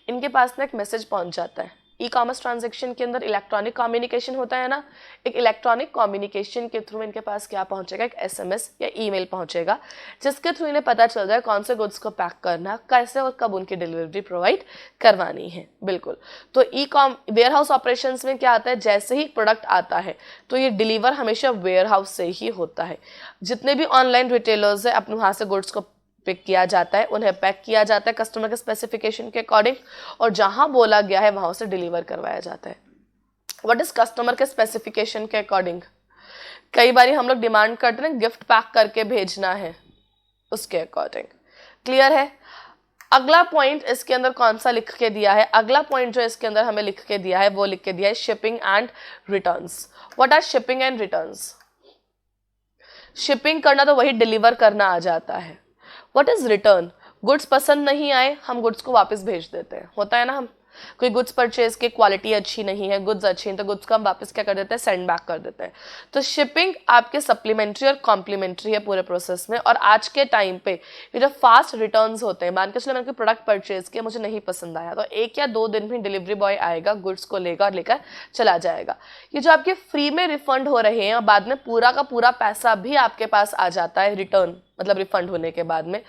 इनके पास में एक मैसेज पहुंच जाता है। ई कॉमर्स ट्रांजेक्शन के अंदर इलेक्ट्रॉनिक कम्युनिकेशन होता है ना, एक इलेक्ट्रॉनिक कम्युनिकेशन के थ्रू इनके पास क्या पहुंचेगा, एक एसएमएस या ईमेल पहुंचेगा, जिसके थ्रू इन्हें पता चल जाए कौन से गुड्स को पैक करना, कैसे और कब उनकी डिलीवरी प्रोवाइड करवानी है। बिल्कुल। तो वेयर हाउस ऑपरेशंस में क्या आता है, जैसे ही प्रोडक्ट आता है तो ये डिलीवर हमेशा वेयर हाउस से ही होता है। जितने भी ऑनलाइन रिटेलर्स है अपने वहां से गुड्स को पिक किया जाता है, उन्हें पैक किया जाता है कस्टमर के स्पेसिफिकेशन के अकॉर्डिंग, और जहां बोला गया है वहां से डिलीवर करवाया जाता है। व्हाट इज कस्टमर के स्पेसिफिकेशन के अकॉर्डिंग? कई बार हम लोग डिमांड करते हैं गिफ्ट पैक करके भेजना है, उसके अकॉर्डिंग। क्लियर है? अगला पॉइंट इसके अंदर कौन सा लिख के दिया है? अगला पॉइंट जो इसके अंदर हमें लिख के दिया है वो लिख के दिया है shipping and returns. What are shipping and returns? Shipping करना तो वही डिलीवर करना आ जाता है। What is return? गुड्स पसंद नहीं आए, हम गुड्स को वापस भेज देते हैं। होता है ना, हम कोई गुड्स परचेज की क्वालिटी अच्छी नहीं है, गुड्स अच्छी हैं, तो गुड्स को हम वापस क्या कर देते हैं, सेंड बैक कर देते हैं। तो शिपिंग आपके सप्लीमेंट्री और कॉम्प्लीमेंट्री है पूरे प्रोसेस में। और आज के टाइम पे ये जो फास्ट रिटर्न्स होते हैं, मान के चलो मैंने कोई प्रोडक्ट परचेज किया, मुझे नहीं पसंद आया, तो 1 या 2 दिन में डिलीवरी बॉय आएगा, गुड्स को लेगा और लेकर चला जाएगा। ये जो आपके फ्री में रिफंड हो रहे हैं और बाद में पूरा का पूरा पैसा भी आपके पास आ जाता है, रिटर्न मतलब रिफंड होने के बाद में।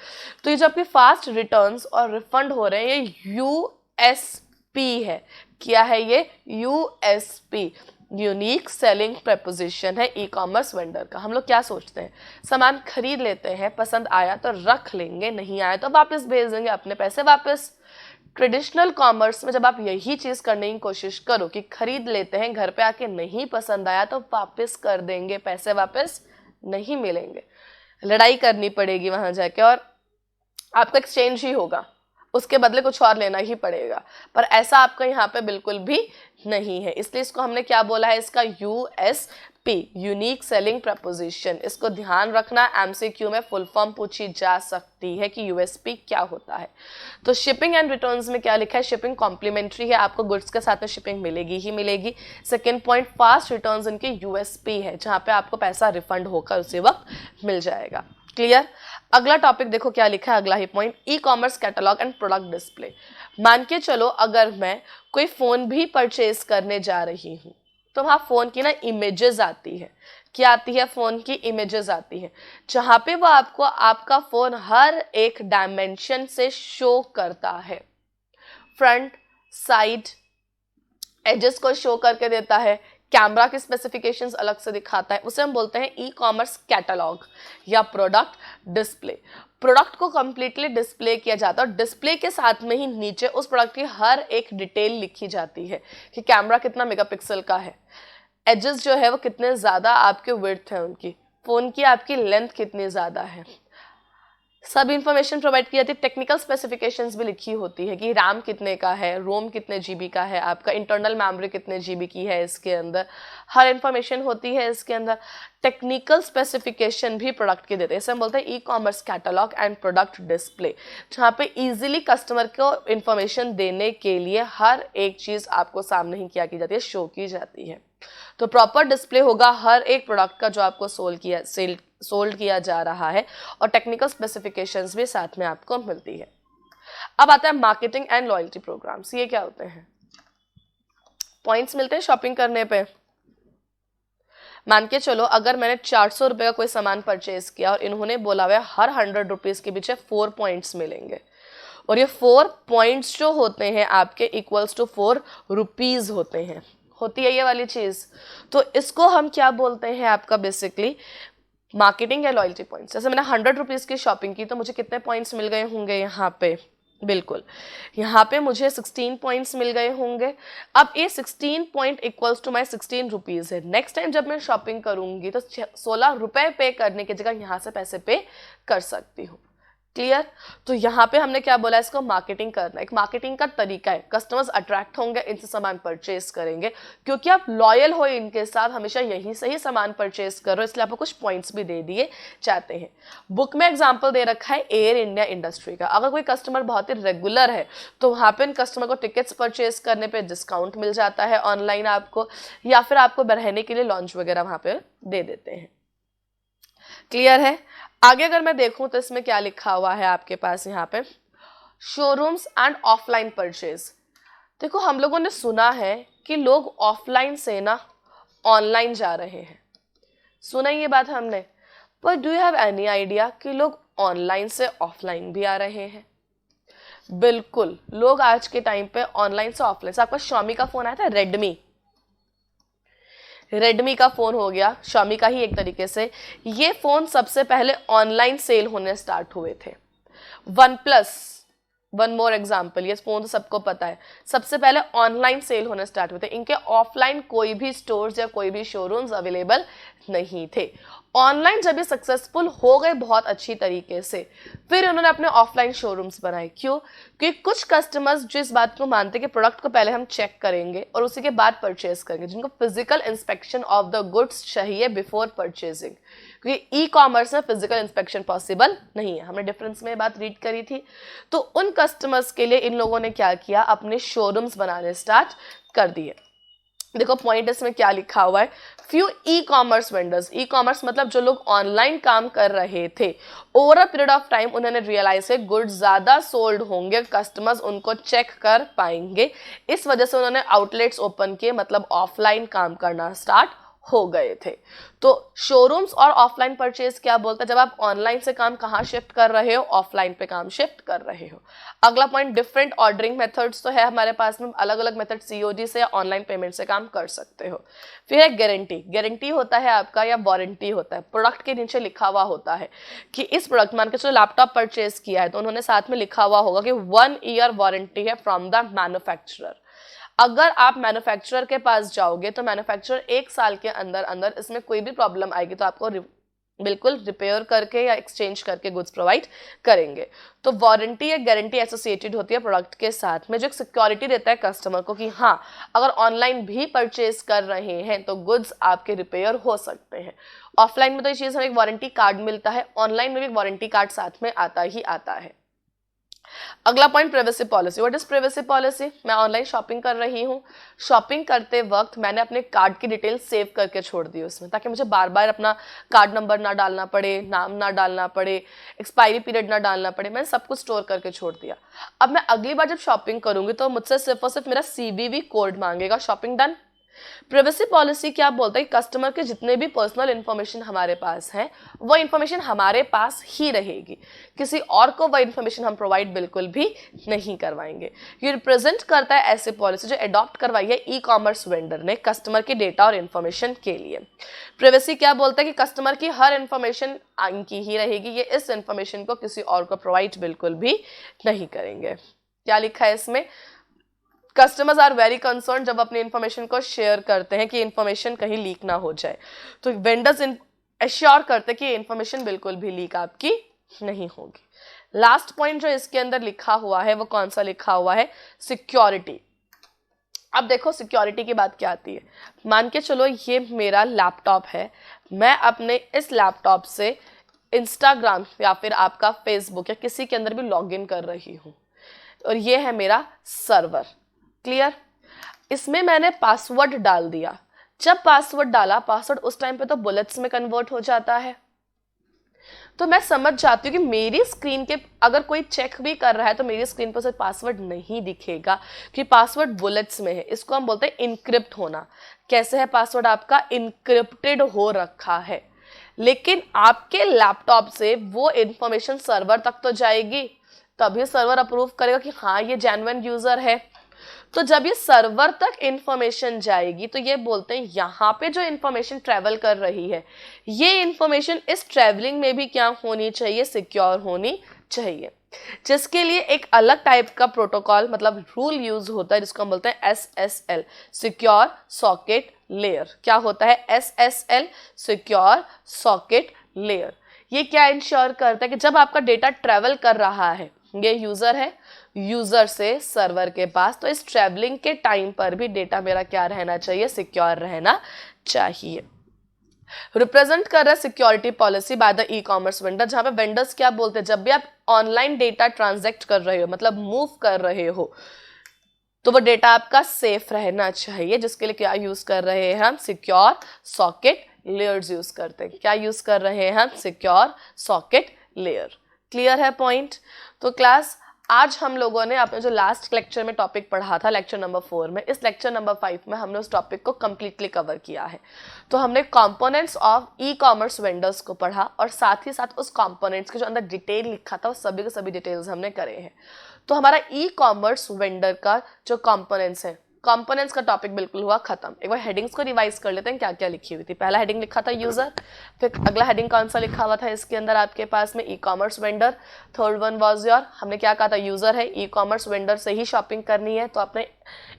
तो ये जो आपके फास्ट रिटर्न्स और रिफंड हो रहे हैं, ये यूएसपी है। क्या है ये? यूएसपी, यूनिक सेलिंग प्रपोजिशन है ई कॉमर्स वेंडर का। हम लोग क्या सोचते हैं, सामान खरीद लेते हैं, पसंद आया तो रख लेंगे, नहीं आया तो वापस भेज देंगे, अपने पैसे वापस। ट्रेडिशनल कॉमर्स में जब आप यही चीज करने की कोशिश करो कि खरीद लेते हैं, घर पे आके नहीं पसंद आया तो वापस कर देंगे, पैसे वापस नहीं मिलेंगे, लड़ाई करनी पड़ेगी वहां जाके और आपका एक्सचेंज ही होगा, उसके बदले कुछ और लेना ही पड़ेगा। पर ऐसा आपका यहाँ पे बिल्कुल भी नहीं है, इसलिए इसको हमने क्या बोला है, इसका यूएसपी, यूनिक सेलिंग प्रपोजिशन। इसको ध्यान रखना, एमसीक्यू में फुल फॉर्म पूछी जा सकती है कि यूएसपी क्या होता है। तो शिपिंग एंड रिटर्न्स में क्या लिखा है, शिपिंग कॉम्प्लीमेंट्री है, आपको गुड्स के साथ में शिपिंग मिलेगी ही मिलेगी। सेकेंड पॉइंट, फास्ट रिटर्न्स इनके यूएसपी है, जहां पे आपको पैसा रिफंड होकर उसी वक्त मिल जाएगा। क्लियर? अगला टॉपिक देखो क्या लिखा है, अगला ही point, ecommerce catalogue and product display. मान के चलो अगर मैं कोई फोन भी परचेज करने जा रही हूँ तो वहां फोन की ना इमेजेस आती है। क्या आती है? फोन की इमेजेस आती है, जहां पे वो आपको आपका फोन हर एक डायमेंशन से शो करता है। फ्रंट, साइड, एजेस को शो करके देता है, कैमरा के स्पेसिफिकेशंस अलग से दिखाता है, उसे हम बोलते हैं ई कॉमर्स कैटलॉग या प्रोडक्ट डिस्प्ले। प्रोडक्ट को कंप्लीटली डिस्प्ले किया जाता है और डिस्प्ले के साथ में ही नीचे उस प्रोडक्ट की हर एक डिटेल लिखी जाती है कि कैमरा कितना मेगापिक्सल का है, एजेस जो है वो कितने ज्यादा आपके विड्थ है उनकी, फ़ोन की आपकी लेंथ कितनी ज़्यादा है, सब इंफॉर्मेशन प्रोवाइड की जाती है। टेक्निकल स्पेसिफिकेशंस भी लिखी होती है कि रैम कितने का है, रोम कितने जीबी का है, आपका इंटरनल मेमोरी कितने जीबी की है, इसके अंदर हर इंफॉर्मेशन होती है। इसके अंदर टेक्निकल स्पेसिफिकेशन भी प्रोडक्ट के देते हैं। इसे हम बोलते हैं e commerce catalogue and product display, जहाँ पे इजीली कस्टमर को इंफॉर्मेशन देने के लिए हर एक चीज़ आपको सामने ही क्या की जाती है, शो की जाती है। तो प्रॉपर डिस्प्ले होगा हर एक प्रोडक्ट का जो आपको सोल्ड किया जा रहा है, और टेक्निकल स्पेसिफिकेशंस भी साथ में आपको मिलती है। अब आता है मार्केटिंग एंड लॉयल्टी प्रोग्राम्स। ये क्या होते हैं? पॉइंट्स मिलते हैं शॉपिंग करने पे। मान के चलो अगर मैंने 400 रुपये का कोई सामान परचेज किया और इन्होंने बोला हुआ हर 100 रुपीज़ के पीछे 4 पॉइंट्स मिलेंगे, और ये 4 पॉइंट्स जो होते हैं आपके इक्वल्स टू 4 रुपीज़ होते हैं, होती है ये वाली चीज़। तो इसको हम क्या बोलते हैं, आपका बेसिकली मार्केटिंग या लॉयल्टी पॉइंट्स। जैसे मैंने 100 रुपीज़ की शॉपिंग की तो मुझे कितने पॉइंट्स मिल गए होंगे यहाँ पे, बिल्कुल यहाँ पे मुझे 16 पॉइंट्स मिल गए होंगे। अब ये 16 point equals to my 16 rupees है। नेक्स्ट टाइम जब मैं शॉपिंग करूँगी तो 16 रुपये पे करने की जगह यहाँ से पैसे पे कर सकती हूँ। क्लियर? तो यहाँ पे हमने क्या बोला, इसको मार्केटिंग करना। एक मार्केटिंग का तरीका है, कस्टमर्स अट्रैक्ट होंगे, इनसे सामान परचेज करेंगे, क्योंकि आप लॉयल हो इनके साथ, हमेशा यहीं से ही सामान परचेज करो, इसलिए आपको कुछ पॉइंट्स भी दे दिए जाते हैं। बुक में एग्जाम्पल दे रखा है एयर इंडिया इंडस्ट्री का। अगर कोई कस्टमर बहुत ही रेगुलर है तो वहाँ पे इन कस्टमर को टिकट्स परचेज करने पर डिस्काउंट मिल जाता है ऑनलाइन आपको, या फिर आपको रहने के लिए लॉन्च वगैरह वहाँ पे दे देते हैं। क्लियर है? आगे अगर मैं देखूं तो इसमें क्या लिखा हुआ है आपके पास यहाँ पे, शोरूम्स एंड ऑफलाइन परचेज। देखो हम लोगों ने सुना है कि लोग ऑफलाइन से ना ऑनलाइन जा रहे हैं, सुना ये बात हमने, पर do you have any idea कि लोग ऑनलाइन से ऑफलाइन भी आ रहे हैं? बिल्कुल, लोग आज के टाइम पे ऑनलाइन से ऑफलाइन से, आपका Xiaomi का फोन आया था, रेडमी का फोन हो गया, Xiaomi का ही एक तरीके से, ये फोन सबसे पहले ऑनलाइन सेल होने स्टार्ट हुए थे। One plus, one more example, ये फोन तो सबको पता है, सबसे पहले ऑनलाइन सेल होने स्टार्ट हुए थे। इनके ऑफलाइन कोई भी स्टोर्स या कोई भी शोरूम्स अवेलेबल नहीं थे। ऑनलाइन जब ये सक्सेसफुल हो गए बहुत अच्छी तरीके से, फिर उन्होंने अपने ऑफलाइन शोरूम्स बनाए। क्यों? क्योंकि कुछ कस्टमर्स जिस बात को मानते हैं कि प्रोडक्ट को पहले हम चेक करेंगे और उसी के बाद परचेज करेंगे, जिनको physical inspection of the goods चाहिए बिफोर परचेजिंग, क्योंकि ई कॉमर्स में फिजिकल इंस्पेक्शन पॉसिबल नहीं है। हमने डिफरेंस में बात रीड करी थी। तो उन कस्टमर्स के लिए इन लोगों ने क्या किया, अपने शोरूम्स बनाने स्टार्ट कर दिए। देखो पॉइंट इसमें क्या लिखा हुआ है, few e commerce vendors, e commerce मतलब जो लोग ऑनलाइन काम कर रहे थे, over a period of time उन्होंने रियलाइज है गुड्स ज्यादा सोल्ड होंगे, कस्टमर्स उनको चेक कर पाएंगे, इस वजह से उन्होंने आउटलेट्स ओपन किए, मतलब ऑफलाइन काम करना स्टार्ट हो गए थे। तो शोरूम्स और ऑफलाइन परचेज क्या बोलता है, जब आप ऑनलाइन से काम कहाँ शिफ्ट कर रहे हो, ऑफलाइन पे काम शिफ्ट कर रहे हो। अगला पॉइंट, डिफरेंट ऑर्डरिंग मेथड्स तो है हमारे पास में, अलग अलग मेथड सीओडी से या ऑनलाइन पेमेंट से काम कर सकते हो। फिर है गारंटी, गारंटी होता है आपका या वारंटी होता है, प्रोडक्ट के नीचे लिखा हुआ होता है कि इस प्रोडक्ट, मान के चलो लैपटॉप परचेज किया है तो उन्होंने साथ में लिखा हुआ होगा कि 1 ईयर वारंटी है फ्रॉम द मैन्युफैक्चरर। अगर आप मैन्युफैक्चरर के पास जाओगे तो मैन्युफैक्चरर 1 साल के अंदर अंदर इसमें कोई भी प्रॉब्लम आएगी तो आपको बिल्कुल रिपेयर करके या एक्सचेंज करके गुड्स प्रोवाइड करेंगे। तो वारंटी या गारंटी एसोसिएटेड होती है प्रोडक्ट के साथ में, जो एक सिक्योरिटी देता है कस्टमर को कि हाँ अगर ऑनलाइन भी परचेज कर रहे हैं तो गुड्स आपके रिपेयर हो सकते हैं। ऑफलाइन में तो ये चीज़ हमें एक वारंटी कार्ड मिलता है, ऑनलाइन में भी वारंटी कार्ड साथ में आता ही आता है। अगला point, privacy policy. What is privacy policy? मैं ऑनलाइन शॉपिंग कर रही हूँ, शॉपिंग करते वक्त मैंने अपने कार्ड की डिटेल सेव करके छोड़ दी उसमें, ताकि मुझे बार बार अपना कार्ड नंबर ना डालना पड़े, नाम ना डालना पड़े, एक्सपायरी पीरियड ना डालना पड़े, मैंने सब कुछ स्टोर करके छोड़ दिया। अब मैं अगली बार जब शॉपिंग करूंगी तो मुझसे सिर्फ और सिर्फ मेरा CVV कोड मांगेगा, शॉपिंग डन। प्राइवेसी पॉलिसी क्या बोलता है, कस्टमर के जितने भी पर्सनल इंफॉर्मेशन हमारे पास है वो इंफॉर्मेशन हमारे पास ही रहेगी, किसी और को वह इंफॉर्मेशन हम प्रोवाइड बिल्कुल भी नहीं करवाएंगे। ये रिप्रेजेंट करता है ऐसी पॉलिसी जो अडॉप्ट करवाई है ई कॉमर्स वेंडर ने कस्टमर के डेटा और इंफॉर्मेशन के लिए। प्राइवेसी क्या बोलता है कि कस्टमर की हर इंफॉर्मेशन इनकी ही रहेगी, ये इस इंफॉर्मेशन को किसी और को प्रोवाइड बिल्कुल भी नहीं करेंगे। क्या लिखा है इसमें, कस्टमर्स आर वेरी कंसर्न जब अपनी इंफॉर्मेशन को शेयर करते हैं कि इंफॉर्मेशन कहीं लीक ना हो जाए। तो वेंडर्स एश्योर करते कि ये इंफॉर्मेशन बिल्कुल भी लीक आपकी नहीं होगी। लास्ट पॉइंट जो इसके अंदर लिखा हुआ है वो कौन सा लिखा हुआ है? सिक्योरिटी। अब देखो सिक्योरिटी की बात क्या आती है। मान के चलो ये मेरा लैपटॉप है, मैं अपने इस लैपटॉप से इंस्टाग्राम या फिर आपका फेसबुक या किसी के अंदर भी लॉगिन कर रही हूँ, और ये है मेरा सर्वर। क्लियर? इसमें मैंने पासवर्ड डाल दिया। जब पासवर्ड डाला, पासवर्ड उस टाइम पे तो बुलेट्स में कन्वर्ट हो जाता है, तो मैं समझ जाती हूँ कि मेरी स्क्रीन के अगर कोई चेक भी कर रहा है तो मेरी स्क्रीन पर उसे पासवर्ड नहीं दिखेगा कि पासवर्ड बुलेट्स में है। इसको हम बोलते हैं इनक्रिप्ट होना। कैसे है? पासवर्ड आपका इनक्रिप्टेड हो रखा है, लेकिन आपके लैपटॉप से वो इंफॉर्मेशन सर्वर तक तो जाएगी, तभी सर्वर अप्रूव करेगा कि हाँ ये जेन्युइन यूजर है। तो जब ये सर्वर तक इंफॉर्मेशन जाएगी तो ये बोलते हैं यहाँ पे जो इंफॉर्मेशन ट्रेवल कर रही है, ये इंफॉर्मेशन इस ट्रेवलिंग में भी क्या होनी चाहिए? सिक्योर होनी चाहिए, जिसके लिए एक अलग टाइप का प्रोटोकॉल मतलब रूल यूज होता है, जिसको हम बोलते हैं SSL, सिक्योर सॉकेट लेयर। क्या होता है SSL? Secure socket layer. ये क्या इंश्योर करता है कि जब आपका डेटा ट्रेवल कर रहा है, ये यूजर है, यूजर से सर्वर के पास, तो इस ट्रेवलिंग के टाइम पर भी डेटा मेरा क्या रहना चाहिए? सिक्योर रहना चाहिए। रिप्रेजेंट कर रहा है security policy by the e commerce vendor, जहां पे वेंडर्स क्या बोलते हैं, जब भी आप ऑनलाइन डेटा ट्रांजैक्ट कर रहे हो मतलब मूव कर रहे हो, तो वो डेटा आपका सेफ रहना चाहिए, जिसके लिए क्या यूज कर रहे हैं हम? सिक्योर सॉकेट लेयर्स यूज करते हैं। क्या यूज कर रहे हैं हम? Secure socket layer. क्लियर है पॉइंट? तो क्लास आज हम लोगों ने अपने जो लास्ट लेक्चर में टॉपिक पढ़ा था, लेक्चर नंबर 4 में, इस लेक्चर नंबर 5 में हमने उस टॉपिक को कंप्लीटली कवर किया है। तो हमने components of e commerce vendors को पढ़ा, और साथ ही साथ उस कंपोनेंट्स के जो अंदर डिटेल लिखा था वो सभी के सभी डिटेल्स हमने करे हैं। तो हमारा ई कॉमर्स वेंडर का जो कंपोनेंट्स है, कंपोनेंट्स का टॉपिक बिल्कुल हुआ खत्म। एक बार हेडिंग्स को रिवाइज कर लेते हैं, क्या क्या लिखी हुई थी। पहला हेडिंग लिखा था यूजर, फिर अगला हेडिंग कौन सा लिखा हुआ था इसके अंदर आपके पास में? E commerce vendor. Third one was your, हमने क्या कहा था? यूजर है, ई कॉमर्स वेंडर से ही शॉपिंग करनी है, तो अपने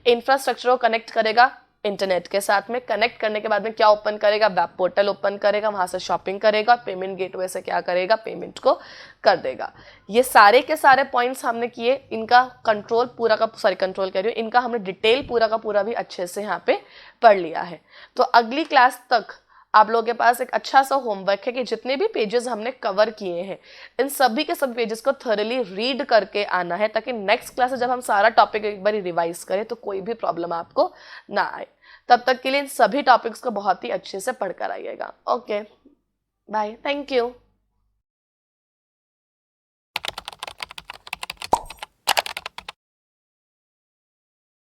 इंफ्रास्ट्रक्चर को कनेक्ट करेगा इंटरनेट के साथ में। कनेक्ट करने के बाद में क्या ओपन करेगा? वेब पोर्टल ओपन करेगा, वहां से शॉपिंग करेगा, पेमेंट गेटवे से क्या करेगा? पेमेंट को कर देगा। ये सारे के सारे पॉइंट्स हमने किए, इनका कंट्रोल पूरा का कंट्रोल कर रही हूँ, इनका हमने डिटेल पूरा का पूरा भी अच्छे से यहाँ पे पढ़ लिया है। तो अगली क्लास तक आप लोगों के पास एक अच्छा सा होमवर्क है कि जितने भी पेजेस हमने कवर किए हैं, इन सभी के सभी पेजेस को थॉरली रीड करके आना है, ताकि नेक्स्ट क्लास में जब हम सारा टॉपिक एक बार रिवाइज करें तो कोई भी प्रॉब्लम आपको ना आए। तब तक के लिए इन सभी टॉपिक्स को बहुत ही अच्छे से पढ़कर आइएगा। Okay, bye, thank you.